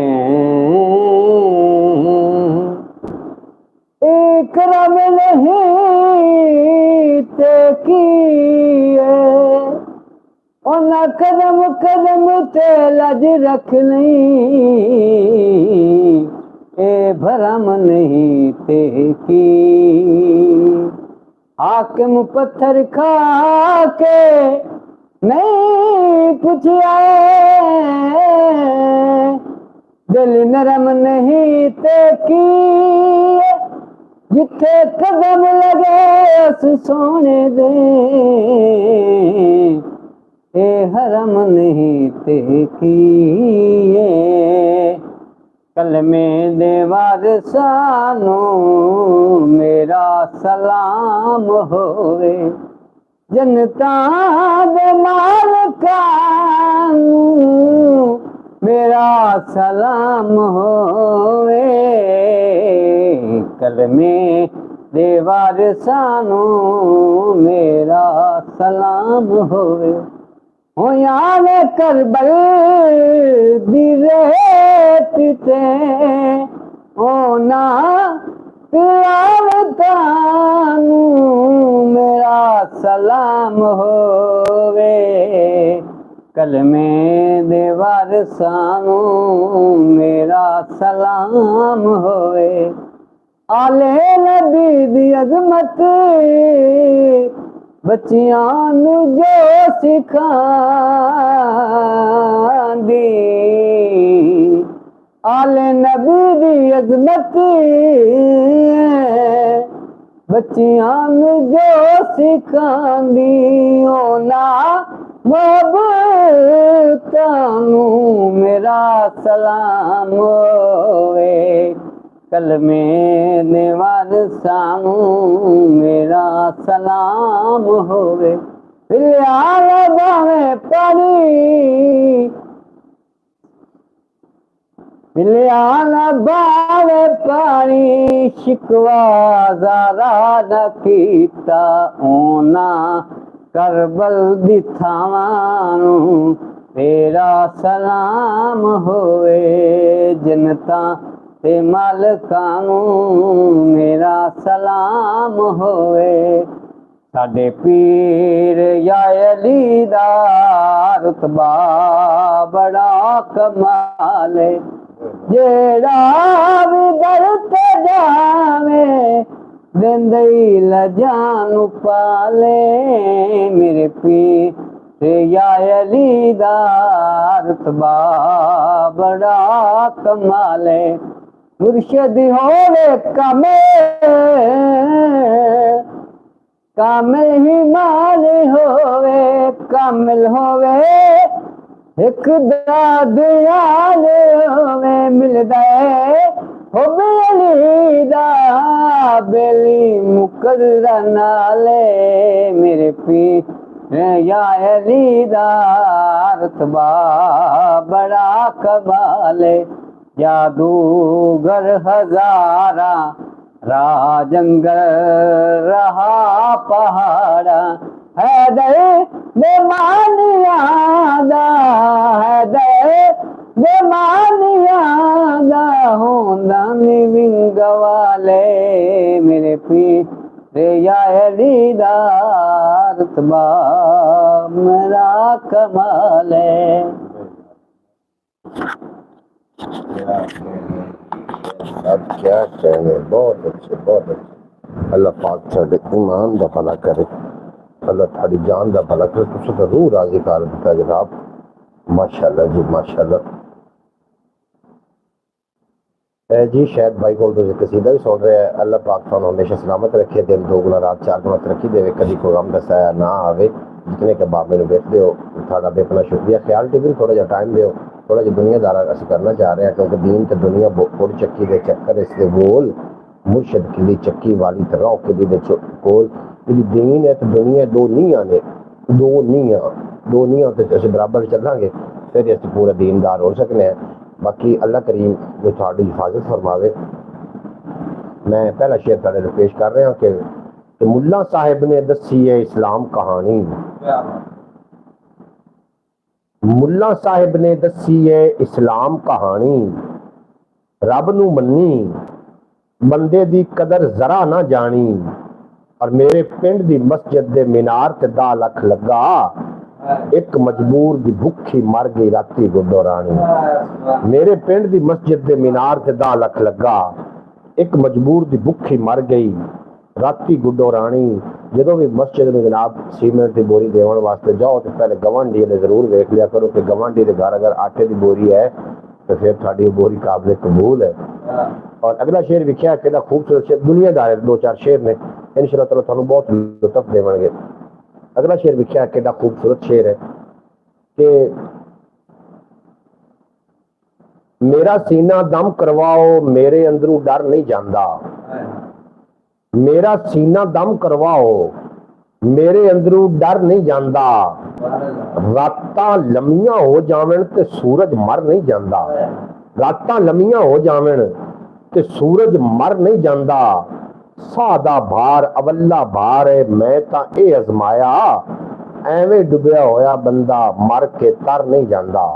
एक रब नहीं ते की ना कदम कदम ते लज रखनी, ए भरम नहीं ते की। हाकिम पत्थर खा के नहीं पूछिया, दिल नरम नहीं ते की। जिथे कदम लगे उस सोने दे, ए हरम नहीं ते की। कलमे दे वारिसानू मेरा सलाम होवे, जनता दे मालकानू मेरा सलाम होवे, कलमे दे वारिसानू मेरा सलाम होवे। हो यार करबल दी रेत ते होना पिलावतानू मेरा सलाम होवे, कलमे दे वारिसानू मेरा सलाम होवे। आले नबी दी अजमत बच्चियां नू जो सिखांदी, आले नबी दी अजमत बच्चियां नू जो सिखांदी, ओना मोहब्बतानू मेरा सलाम होवे, कलमे दे वारिसानू मेरा सलाम होवे। फिर बावे पानी मिलिया बावे पानी, शिकवा ज़रा न कीता ओना करबल दी थावानू तेरा सलाम होवे, जनता ते मालकानू मेरा सलाम होवे। साडे पीर या अली दा रुतबा बड़ा कमाल है, जेड़ा भी दर ते जावे देंदई लजानू पाले, मेरे पीर या अली दा रुतबा बड़ा कमाल है। मुर्शिद होवे कामिल ही माल होवे, कामिल होवे एक दयाल होवे, मिलदा हो बेली दा बेली मुकर्रा नाले, मेरे पीर या अली दा रुतबा बड़ा कमाल है। जादूगर हजारा राह जंगल रहा पहाड़ा, हैदर बेमानिया दा हैदर बेमानिया दा होंदा नी विंग वाले, मेरे पीर या अली दा रुतबा मेरा कमाल है। अब क्या कहने, बहुत अच्छे बहुत अच्छे। अल्लाह पाक साडे ईमान दा भला करे, अल्लाह थाड़ी जान दा भला करे, तुसी तो रूह राजी कर दिता जनाब, माशाअल्लाह जी माशाअल्लाह। जी शायद भाई को कसीदा भी सुन रहे हैं। अल्लाह पाक तुहानू हमेशा सलामत रखे, दिन दो गुना रात चार गुना तरक्की देवे, कभी कोई गम दसाया ना आवे। जितने के बाप मेरे देखते हो थोड़ा बेपना शुक्रिया। ख्याल टीवी थोड़ा जहा टाइम दो, थोड़ा जहा दुनियादारा अस करना चाह रहे हैं, क्योंकि दीन तो दुनिया गुड़ चक्की के चक्कर इसके बोल मुर्शद किली चक्की वाली तरह किली दे कोल दीन है तो दुनिया दो नीआं ने, दो नीआं तो अस बराबर चलांगे फिर अस पूरा दीनदार हो सकने हैं। बाकी अल्लाह करीम जो थोड़ी हिफाजत फरमावे। मैं पहला शेर तुहाडे नूं पेश कर रहा कि मुल्ला साहिब ने दसी है इस्लाम कहानी, मुल्ला साहिब ने दसी है इस्लाम कहानी, रब नूं मन्नी बंदे दी कदर जरा ना जानी, और मेरे पिंड दी मस्जिद दे मीनार ते 10 लख लगा, एक मजबूर दी भुखी मर गई राती गुड्डो रानी। मेरे पिंड दी मस्जिद दे मीनार ते 10 लख लगा, एक मजबूर दी भुखी मर गई राती गुड्डो रानी। जो भी मस्जिद में जनाब सीमेंट की बोरी देवन वास्ते जाओ तो पहले गवांढी ने जरूर वेख लिया करो कि गवांढी के घर अगर आटे की बोरी है तो फिर थोड़ी बोरी काबिल कबूल है। और अगला शेर विख्या कि खूबसूरत शेर दुनियादार 2-4 शेर ने इंशाअल्लाह ताला तुहानू बहुत लुत्फ देवणगे। अगला शेर विख्या कि खूबसूरत शेर है कि मेरा सीना दम करवाओ, मेरे अंदरों डर नहीं जाता। मेरा सीना दम करवाओ, मेरे अंदरों डर नहीं जाता। रातां लम्मियां हो जावन ते सूरज मर नहीं जाता। रातां लम्मियां हो जावन ते सूरज मर नहीं जाता। साह दा भार अवल्ला भार है, मैं तां ये अजमाया, एवें डुबिया होया बंदा मर के तर नहीं जाता।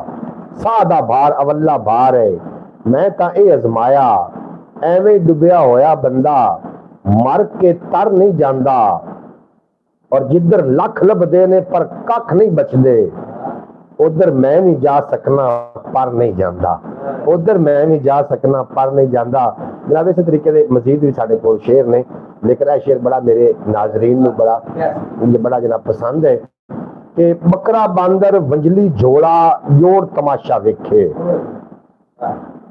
साह दा भार अवल्ला भार है, मैं तां ये अजमाया, एवें डुबिया होया बंदा मर के तर नहीं जाता। और जिधर लख लभदे ने पर कख नहीं बचदे, उधर मैं भी जा सकना पर नहीं जाता। उधर मैं भी जा सकना पर नहीं जाता। जनाब इस तरीके के मजीद भी साढ़े कोल शेर ने, लेकिन यह शेर बड़ा मेरे नाजरीन नूं बड़ा जनाब पसंद है कि बकरा बांदर वंजली झोला जोड़ तमाशा वेखे।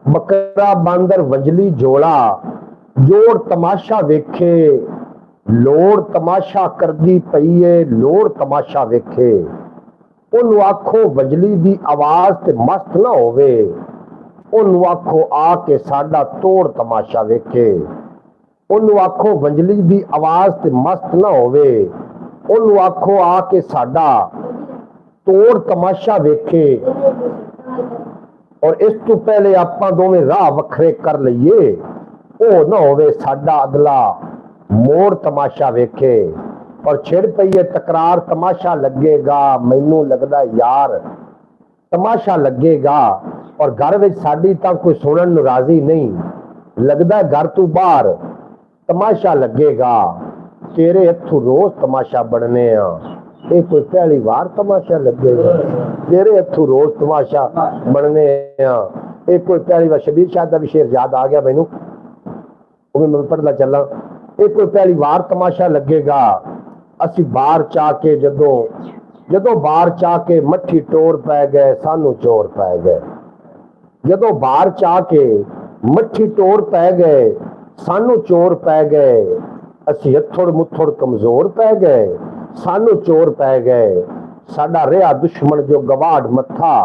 बकरा बांदर वंजली झोला जोड़ तमाशा वेखे। लोड़ तमाशा करदी पई है, लोड़ तमाशा वेखे। उन्होंने आखो वंजली दी आवाज ते मस्त ना होवे, उन्होंने आखो आके साडा तोड़ तमाशा वेखे। उन्होंने आखो वंजली दी आवाज ते मस्त ना होवे, उन्होंने आखो आके साडा तोड़ तमाशा वेखे। और इस तो पहले आपां दोवें राह वखरे कर लईए, ओ ना होवे साडा अगला मोड़ तमाशा वेखे। और छिड़ पई है तकरार तमाशा लगेगा, मैनू लगदा यार तमाशा लगेगा। और घर विच साडी तां कोई सुनन नूं राजी नहीं, लगदा घर तू बाहर तमाशा लगेगा। तेरे हथों रोज तमाशा बनने आ, ये कोई पहली बार तमाशा लगेगा। तेरे हथों रोज तमाशा बनने आ, ये कोई पहली बार। शबीर शाह दा भी शेर याद आ गया मैनू, वो मैं पढ़दा चला। ये कोई पहली बार तमाशा लगेगा। असी बाहर चा के जदों बाहर चा के मट्ठी टोर पै गए, सानू चोर पै गए। जदों बाहर चा के मट्ठी टोर पै गए, सानू चोर पै गए। असी हथोड़ मुथोड़ कमजोर पै गए, सानू चोर पै गए। साडा रहा दुश्मन जो गवाड़ मथा,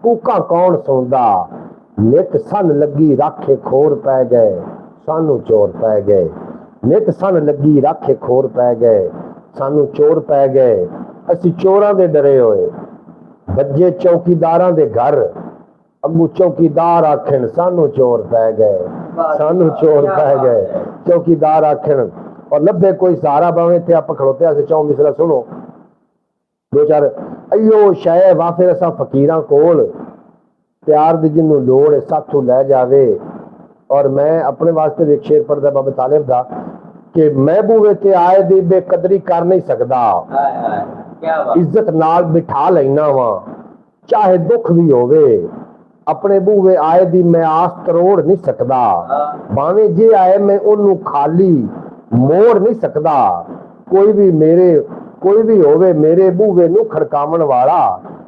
कूका कौन सौंदा। नित सन लगी राखे खोर पै गए, सानू चोर पै गए। नित सन लगी राखे खोर पै गए, सानू चोर पै गए। असी चोरां दे डरे होए, बज्जे चौकीदारां दे घर। अगू चौकीदार आखन सानू चोर पै गए, सानू चोर पै गए। चौकीदार आखन और लभे कोई सहारा बावें ते आप खड़ोते अस चौ मिसरा सुनो दो चार। अयो शय वाफिर असा फकीरां कोल, प्यार दी जिन्नू लोड़ है साथों लै जावे। और मैं अपने वास्ते भी एक शेर पढ़दा बाबा तालिब दा कि महबूबे ते आए दी बेकदरी कर नहीं सकदा, इज्जत नाल बिठा लेना वा चाहे दुख भी होवे। अपने बूवे आए दी मैं आस तरोड़ नहीं सकदा, भावें जे आए मैं ओनू खाली मोड़ नहीं सकदा। कोई भी होवे मेरे बूवे नू खड़कावन वाला,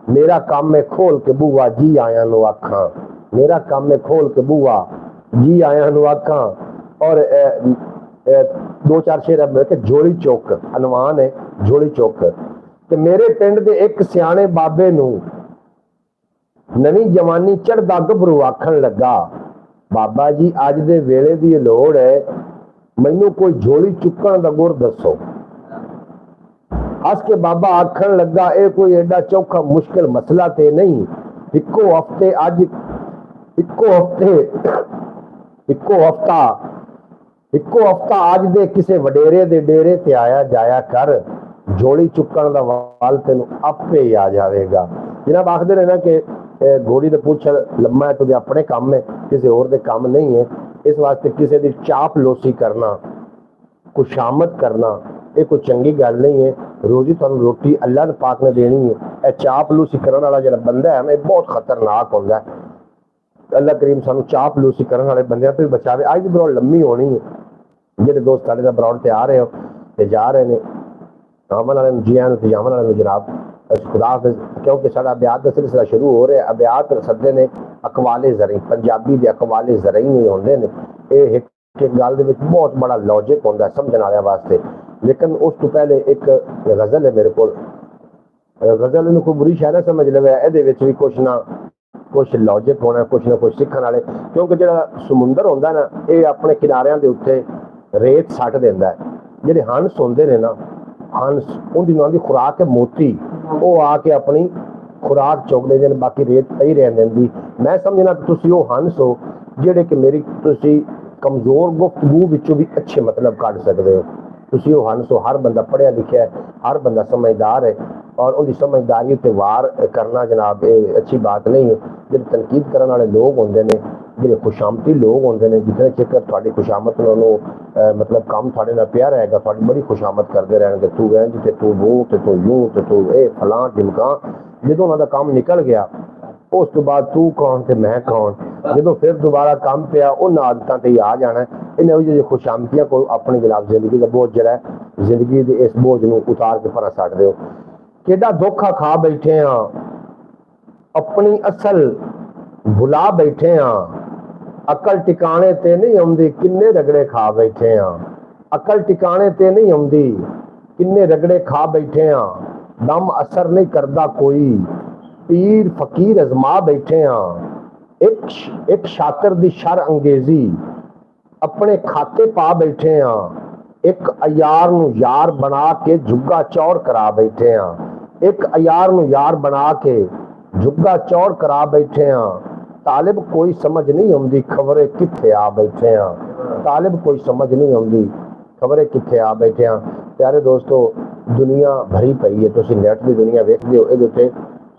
मेरा काम है खोल के बूआ जी आया नू आखां। मेरा काम है खोल के बूआ जी आया नू आखां। और दो चार शेर झोली चौक अनवान है, झोली चौक। ते मेरे पिंड दे एक सियाणे बाबे नू नवी जवानी चढ़दा गभरू आखन लगा, बाबा जी अज दे वेले दी लोड़ है, मैनू कोई झोली चुकण दा गुर दसो। हस के बाबा आखन लगा, ए कोई एडा चौखा मुश्किल मसला ते नहीं। इको हफ्ता अज दे किसे वडेरे दे डेरे ते आया जाया कर, झोली चुकण दा वाल तेनू आपे ही आ जाएगा। जनाब आखदे ने ना कि घोड़ी दे पुछ लम्मा है तो अपने काम है, किसी होर दे काम नहीं है। इस वास्ते किसी दी चाप लोसी करना, खुशामद करना, ये कोई चंगी गल नहीं है। रोजी तुहानू रोटी अल्लाह ने पाक ने देनी है। यह चाप लूसी करने वाला जो बंदा है ना, यह बहुत खतरनाक होता है। अल्लाह करीम सानू चाप लूसी करने वाले बंदे तो भी बचावे। अज की ब्रॉड लम्मी होनी है। जेडे दोस्त साढ़े ब्रॉड से आ रहे हो ते जा रहे हैं, आमन वाले जी आन ते जामन वाले जनाब खुदा हाफिज़। क्योंकि साडा अबियात का सिलसिला शुरू हो रहा है। अबियात सदे ने अकवाले ज़रई, पंजाबी के अकवाले ज़रई नहीं होंगे ने। यह एक गल दे विच बहुत बड़ा लॉजिक होंदा है समझण वाले वास्ते। लेकिन उस तो पहले एक गज़ल है मेरे को, गज़ल इन्हू कोई बुरी शायद ना समझ लवे, ये भी कुछ ना कुछ लॉजिक होना, कुछ ना कुछ सीखने वाले। क्योंकि जो समुंदर होंदा ना, ये अपने किनारियां के उत्ते रेत सट देंदा है। ਜਿਹੜੇ हंस होंदे ने ना, हंस उनकी उन्होंने खुराक है मोती, वो आके अपनी खुराक चुगते हैं, बाकी रेत पई रहन देंदी। मैं समझना कि तुसी वो हंस हो ਜਿਹੜੇ कि मेरी तुसी कमजोर गुफ्तगू विचों भी अच्छे मतलब कढ़ सकते हो। तुसी वो हंस हो, हर बंदा पढ़िया लिखिया है, हर बंदा समझदार है, और उनकी समझदारी उत्ते वार करना जनाब ये अच्छी बात नहीं है। जो तनकीद करने वाले लोग होंगे ने, जो खुशामती लोग होंगे ने, जितने चिकर थोड़ी खुशामत उन्होंने मतलब काम थोड़े नाल पिया रहेगा, थोड़ी बड़ी खुशामत करते रहेंगे, तू इंज ते तू वो ते तू यूं ते तू ए फलां ढिमकां। जो उन्होंने काम निकल गया उस तो बाद तू कौन ते मैं कौन, जो फिर दोबारा काम पिया उन आदतों ते ही आ जाना। इन्हें जो खुशामतियां को अपनी जनाब जिंदगी का बोझ जरा जिंदगी के इस बोझ को उतार के परा सट दो। केड़ा धोखा खा बैठे हाँ, अपनी असल भुला बैठे हाँ, अकल टिकाने ते नहीं आउंदी, किन्ने रगड़े खा बैठे हाँ। अकल टिकाने ते नहीं आउंदी, किन्ने रगड़े खा बैठे हाँ। दम असर नहीं करदा कोई, पीर फकीर अजमा बैठे हाँ। एक शातिर दी शर अंगेजी अपने खाते पा बैठे हाँ। एक अयार नू यार बना के झुग्गा चौड़ करा बैठे हाँ। एक अयार नू यार बना के झुग्गा चौड़ करा बैठे हाँ। तालिब कोई समझ नहीं आउंदी, खबरे किथे आ बैठे हाँ। तालिब कोई समझ नहीं आउंदी, खबरे किथे आ बैठे हाँ। प्यारे दोस्तों, दुनिया भरी पई है, तुसीं नेट की दुनिया वेखदे हो, इहदे उत्ते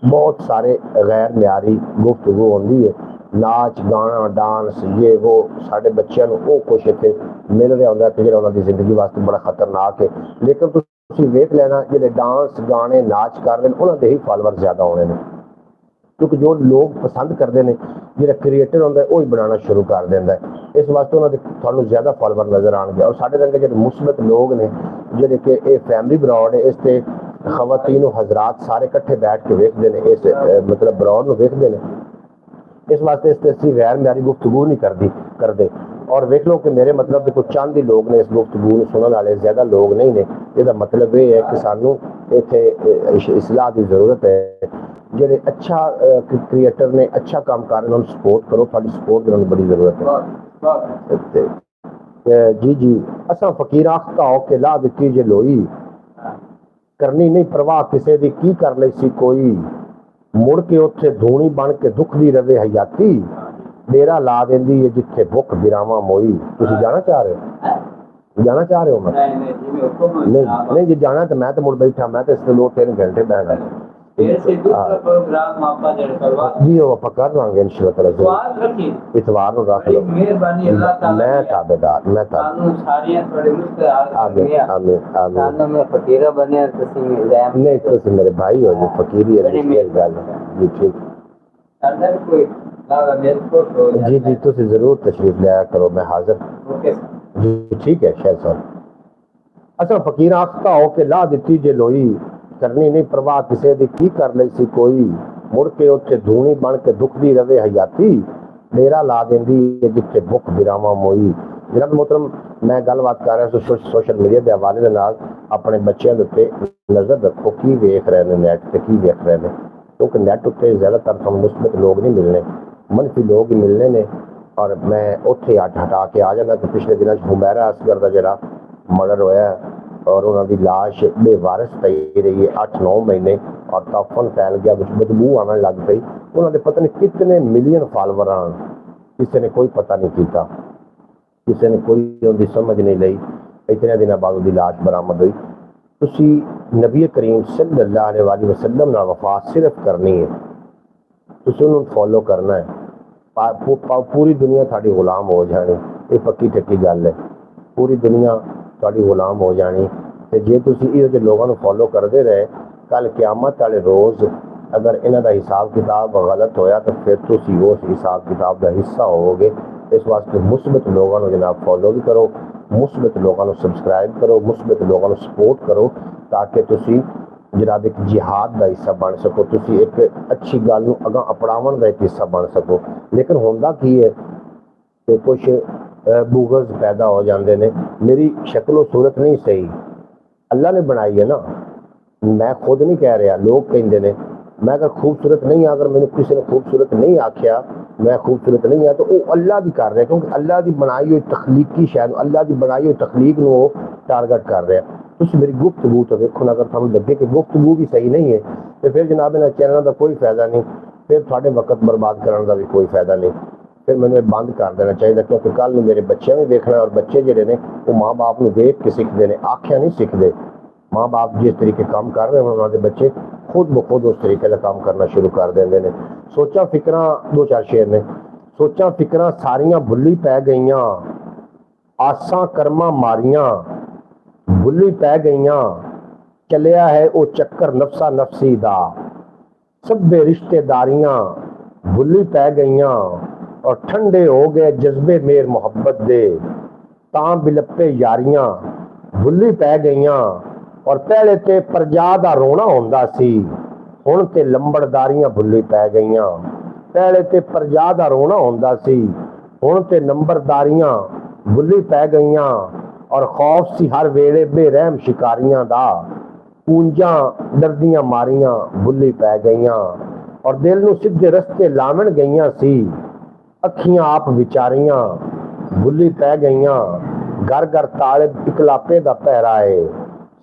बहुत सारे गैर म्यारी गुफ्तगू होंदी है, नाच गाना डांस ये वो। साढ़े बच्चों को वो कुछ इतने मिल रहा होंगे कि जो उन्होंने जिंदगी वास्ते बड़ा खतरनाक है। लेकिन तुसीं वेख लेना जो डांस गाने नाच कर रहे हैं उन्होंने ही फॉलोवर ज्यादा होने ने, क्योंकि जो लोग पसंद करते हैं जो क्रिएटर होंगे वही बनाना शुरू कर देंगे। इस वास्ते उन्होंने थानू ज्यादा फॉलोवर नजर आएंगे। और साढ़े रंगे जो मुस्बत लोग ने जोड़े कि ये फैमिली ब्रॉड है, इस ते खवातीन हजरात सारे इकट्ठे बैठ के वेखते हैं, इस मतलब ब्रॉड में वेखते हैं। इस वास्ते इस असं गैर म्यारी गुफ्तगू नहीं करते। और वेख लो कि मेरे मतलब कुछ चंद ही लोग ने इस गुफ्तगू में सुनने वाले, ज्यादा लोग नहीं ने। इसका मतलब ये है कि सानू इत्थे इसलाह की जरूरत है। जो अच्छा क्रिएटर ने अच्छा काम कर रहे हैं सपोर्ट करो, थोड़ी सपोर्ट की बड़ी जरूरत है। जी जी, असा फकीर आखता हो के ला दी जे लोई, करनी नहीं परवाह किसी की की कर ली सी कोई। मुड़ के उत्थे धूनी बन के दुखदी रवे हयाती, डेरा ला देंदी है जिथे भुख बिरावा मोई। तुसी जाना चाह रहे हो? जाना चाह रहे हो? मैं नहीं जी जाना तो मैं तो मुड़ बैठा, मैं तो इससे 2-3 घंटे बैठा जी वो आप कर लांगे इंशाल्लाह ताला। इतवार को रख लो, मैं ताबेदार, मैं नहीं तुसी मेरे भाई हो जी, फकीरी है गल जी। ठीक जी जी, तुसी जरूर तशरीफ लिया करो, मैं हाजिर जी। ठीक है शेर साहब। अच्छा फकीर आखता हो के ला दी जे लोई, करनी नहीं परवाह किसी की की कर ली सी कोई। मुड़ के उत्थे धूनी बन के दुखदी रवे हयाती, डेरा ला देंदी जिथे भुख बिरावा मोई। जनाब मोहतरम, मैं गलबात कर रहा सोशल मीडिया के हवाले के नाल अपने बच्चों के उत्ते नजर रखो की वेख रहे हैं नैट से, की वेख रहे हैं। क्योंकि नैट उत्ते ज्यादातर तुहानू मुस्बत लोग नहीं मिलने, मनफी लोग ही मिलने ने। और मैं उत्थे हटा के आ जाना कि पिछले दिनों हुमैरा असगर का जरा मर्डर होया और उन्होंने लाश बेवारस पई रही है 8-9 महीने, और तफन फैल गया, कुछ बदबू आने लग पई। उन्होंने पता नहीं कितने मिलियन फॉलोवर आन, किसी ने कोई पता नहीं किया, किसी ने कोई उनकी समझ नहीं ली। इतने दिन बाद उनकी लाश बरामद हुई। तुसी नबी करीम सल्लल्लाहु अलैहि वसल्लम नाल वफा सिर्फ करनी है, तुसी उन्हें फॉलो करना है। पूरी दुनिया थाड़ी गुलाम हो जानी, ये पक्की टक्की गल है। पूरी दुनिया थोड़ी गुलाम हो जानी। तो जे तुसी इहदे लोगों को फॉलो करते रहे, कल क्यामत वाले रोज़ अगर इन्हों का हिसाब किताब गलत होया तो फिर तुसी उस हिसाब किताब का हिस्सा होवोगे। इस वास्ते मुस्बत लोगों को जनाब फॉलो भी करो, मुस्बत लोगों को सब्सक्राइब करो, मुस्बत लोगों को सपोर्ट करो, ताकि तुसी जनाब एक जिहाद का हिस्सा बन सको, तुसी एक अच्छी गल नूं अगां अपनावन का एक हिस्सा बन सको। लेकिन होंदा की है कि कुछ बुगज पैदा हो जाते हैं। मेरी शक्लो सूरत नहीं सही, अल्लाह ने बनाई है ना, मैं खुद नहीं कह रहा, लोग कहते हैं। मैं अगर खूबसूरत नहीं हाँ, अगर मैंने किसी ने खूबसूरत नहीं आख्या, मैं खूबसूरत नहीं है, तो वो अल्लाह की कर रहे हैं, क्योंकि अल्लाह की बनाई हुई तखलीकी शायद अल्लाह की बनाई हुई तखलीक में वो टारगेट कर रहे हैं। तुम मेरी गुफ्तगू तो देखो ना, अगर थोड़ा लगे कि गुफ्तगू भी सही नहीं है तो फिर जनाब इन्होंने चैनल का कोई फायदा नहीं, फिर थोड़े वक्त बर्बाद करने का भी कोई फायदा नहीं, फिर मैंने बंद कर देना चाहिए, क्योंकि कल मेरे बच्चे भी देखना और बच्चे जोड़े ने वो माँ बाप को देख के सीखते हैं, आख्या नहीं सीखते। माँ बाप जिस तरीके काम कर रहे हैं उन्होंने बच्चे खुद ब खुद उस तरीके का काम करना शुरू कर देंगे ने। सोचा फिक्र दो चार शेर ने, सोचा फिक्र सारियां भुली पै गईयां, आसा कर्मा मारियां भुली पै गईयां, चलिया है वो चक्कर नफसा नफसी दा, सभे रिश्तेदारियां भुली पै गईयां और ठंडे हो गए जज्बे मेर मोहब्बत दे, तां बिलपे यारियां भुली पै गईयां और पहले ते प्रजा दा रोना होंदा सी, हुण ते लंबड़दारियां भुली पै गईयां, पहले ते प्रजा दा रोना होंदा सी, हुण ते नंबरदारियां भुली पै गईयां और खौफ सी हर वेले बेरहम शिकारियां दा, पूंजां डरदियां मारियां भुली पै गईयां और दिल नूं सीधे रस्ते लावण गईयां सी, अखियां आप विचारियां भुली पै गईयां, घर घर ताले इकलापे दा पहराए,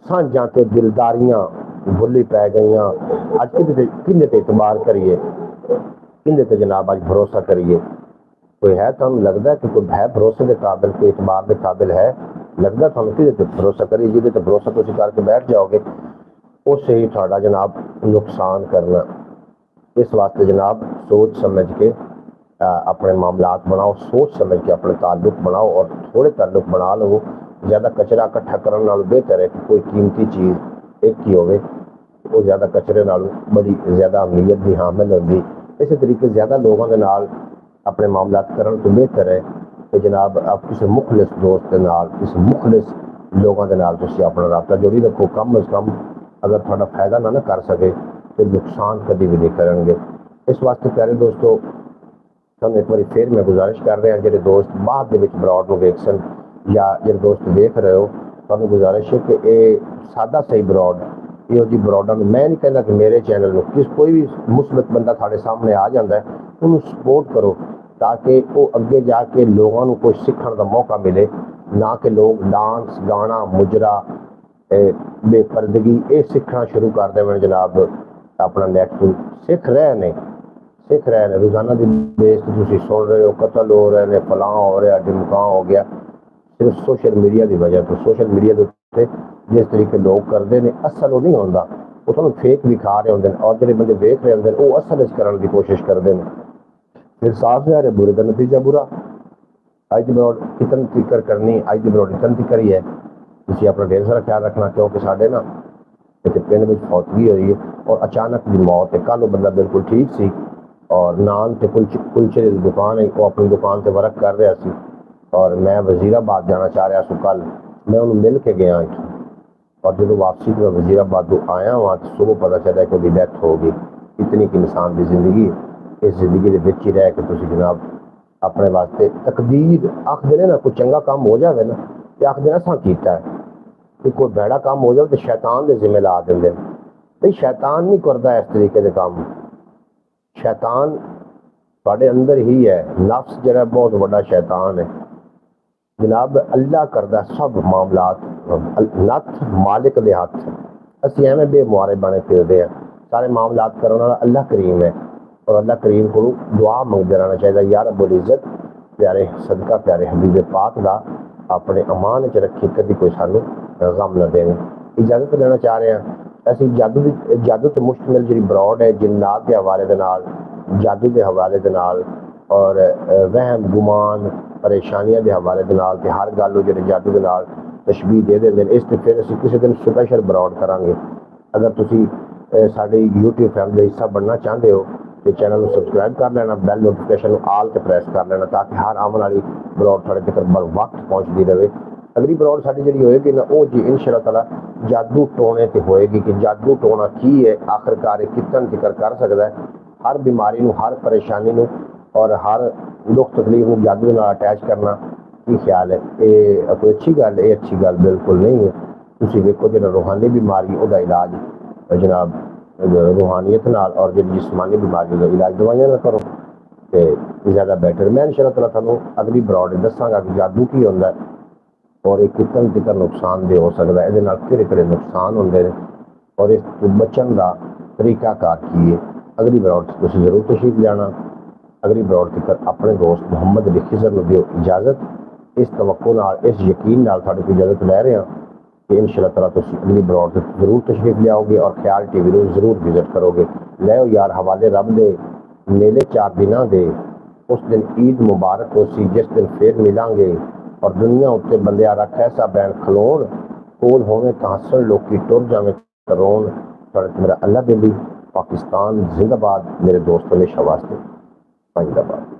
सांझां ते दिलदारियां भुली पै गईयां। अज किंदे ते इतबार करिए, किंदे ते जनाब अज भरोसा करिए? कोई है तुहानूं लगदा है कि कोई है भरोसे के काबिल, कोई इतबार के काबिल है? लगदा तुहानूं किहदे ते भरोसा करिए? जिहदे ते भरोसा तुसीं करके बैठ जाओगे उससे ही तुहाडा जनाब नुकसान करना। इस वास्ते जनाब सोच समझ के अपने मामलात बनाओ, सोच समझ के अपने ताल्लुक बनाओ और थोड़े ताल्लुक बना लो। ज़्यादा कचरा इकट्ठा करने नालों बेहतर है कि कोई कीमती चीज़ एक ही होवे, वो ज़्यादा कचरे नालों बड़ी ज़्यादा अहमियत की हामिल होगी। इस तरीके ज़्यादा लोगों के नाल अपने मामलात करने तो बेहतर है कि जनाब आप किसी मुखलिस दोस्त के नाल, किसी मुखलिस लोगों के नाल तुसीं अपना राबता जोड़ी रखो। कम अज़ कम अगर थोड़ा फायदा ना कर सके तो नुकसान कभी भी नहीं करेंगे। इस वास्ते प्यारे दोस्तों हम एक बार फिर मैं गुजारिश कर रहे हैं जो दोस्त बाद ब्रॉड को वेख सन या जो दोस्त देख रहे हो, तो गुजारिश है कि ये सादा सही ब्रॉड यो जी ब्रॉडा मैं नहीं कहना कि मेरे चैनल में किस कोई भी मुस्बत बंदा थाड़े सामने आ जाता है उन्होंने सपोर्ट करो ताकि वो अगे जाके लोगों को कुछ सीखने का मौका मिले, ना कि लोग डांस गाना मुजरा बेपर्दगी ये सीखना शुरू कर दें। जनाब अपना नैट सीख रहे हैं, सीख रहे हैं रोजाना की बेस तुम सुन रहे हो, कतल हो रहे हैं, फलां हो रहा, ढिमकां हो गया, सिर्फ सोशल मीडिया की वजह तो। सोशल मीडिया के उत्ते जिस तरीके लोग करते हैं असल वो नहीं होता, वो थोड़ा फेक विखा रहे होंगे और जो बंदे देख रहे होंगे वो असल करने की कोशिश करते हैं। फिर साफ है रहे बुरे का नतीजा बुरा। अज की ब्रॉड इतनी फिक्र करनी, अज की ब्रॉड इतनी फिक्र ही है, तुम अपना ढेर सारा ख्याल रखना क्योंकि साढ़े ना इतने पिंड में फौतगी हुई है और अचानक की मौत है। कल वो बंदा बिल्कुल ठीक सी और नान से कुलचे की दुकान है, वो अपनी दुकान से वर्क कर रहा सी और मैं वजीराबाद जाना चाह रहा सू। कल मैं उन्होंने मिल के गया इतों और जो वापसी मैं वजीराबाद आया वहाँ तो सुबह पता चला कि वो डेथ हो गई। इतनी कि इंसान की जिंदगी इस जिंदगी के विच ही रह के तुम जनाब अपने वास्ते तकदीर आखते ने ना, कोई चंगा काम हो जाए ना तो आखते असा किया है, कि कोई भैड़ा काम हो जाए तो शैतान के जिम्मे ला देंगे। भाई शैतान नहीं करता इस तरीके के काम, शैतान थोड़े अंदर ही है। नफ्स जरा बहुत बड़ा शैतान है जनाब। अल्लाह करदा सब मामलात, नथ मालिक दे हथ। असी एवं बेमुआरे बने फिरते हैं, सारे मामलात करने वाला अल्लाह करीम है और अल्लाह करीम को दुआ मंगते रहना चाहिए। यार रब्बुल इज्जत प्यारे सदका प्यारे हबीब पाक दा अपने अमान च रखी, कभी कोई सानू गम न देने। इजाजत लेना चाह रहे हैं असी जादू तो मुश्तमिल जी ब्रॉड है, जिन्नात के हवाले के नाल, जादू के हवाले के नाल और वहम गुमान परेशानियां के हवाले के नाल ते हर गल जो जादू के नाल तशबीह दे देंगे। इस ते फिर असी किसी दिन स्पैशल ब्रॉड करांगे। अगर तुसी साडी यूट्यूब फैमिली का हिस्सा बनना चाहते हो तो चैनल को सब्सक्राइब कर लेना, बैल नोटिफिकेशन आल से प्रेस कर लेना ताकि हर आने वाली ब्रॉड थोड़े तक बर वक्त पहुँचती रहे। अगली ब्रॉड साड़ी जी होएगी ना वो जी इंशाअल्लाह ताला जादू टोने से होएगी कि जादू टोना की है, आखिरकार कितन जिक्र कर सकता है हर बीमारी नू, हर परेशानी नू और हर दुख तकलीफ में जादू नाल अटैच करना की ख्याल है? ये कोई अच्छी गल है? ये अच्छी गल बिल्कुल नहीं है। तुम देखो जो रूहानी बीमारी वह इलाज जनाब रूहानियत नाल और जी जिस्मानी बीमारी का इलाज दवाइयां ना करो तो ज़्यादा बेटर। मैं इंशाअल्लाह ताला तुहानूं अगली ब्रॉड दसांगा कि जादू की होंदा है और एक कितन तिकर नुकसानदेह हो सकता है, ये किहड़े नुकसान होंगे ने और इस तो बचन का तरीकाकार की है। अगली ब्रॉड तुसीं जरूर तशरीफ लियाना। अगली ब्रॉड तक अपने दोस्त मुहम्मद अली खिज़र नूं दिओ इजाज़त। इस तवक्को नाल, इस यकीन नाल तुहाडे कोल इजाज़त लै रहे हैं कि इंशाअल्लाह ताला तुसीं अगली ब्रॉड जरूर तशरीफ लियाओगे और ख्याल टीवी नूं जरूर विजिट करोगे। लै यार हवाले रब दे मेले 4 दिनों के। उस दिन ईद मुबारक हो सी जिस दिन फिर मिलांगे और दुनिया उत्ते बंदियां रख ऐसा बैन खलोन कोल होवे तां हसन लोकी टुर जावे करोन। तुहाडे मेरा अल्लाह बेली। पाकिस्तान जिंदाबाद। मेरे दोस्तों ने शवास्ते जिंदाबाद।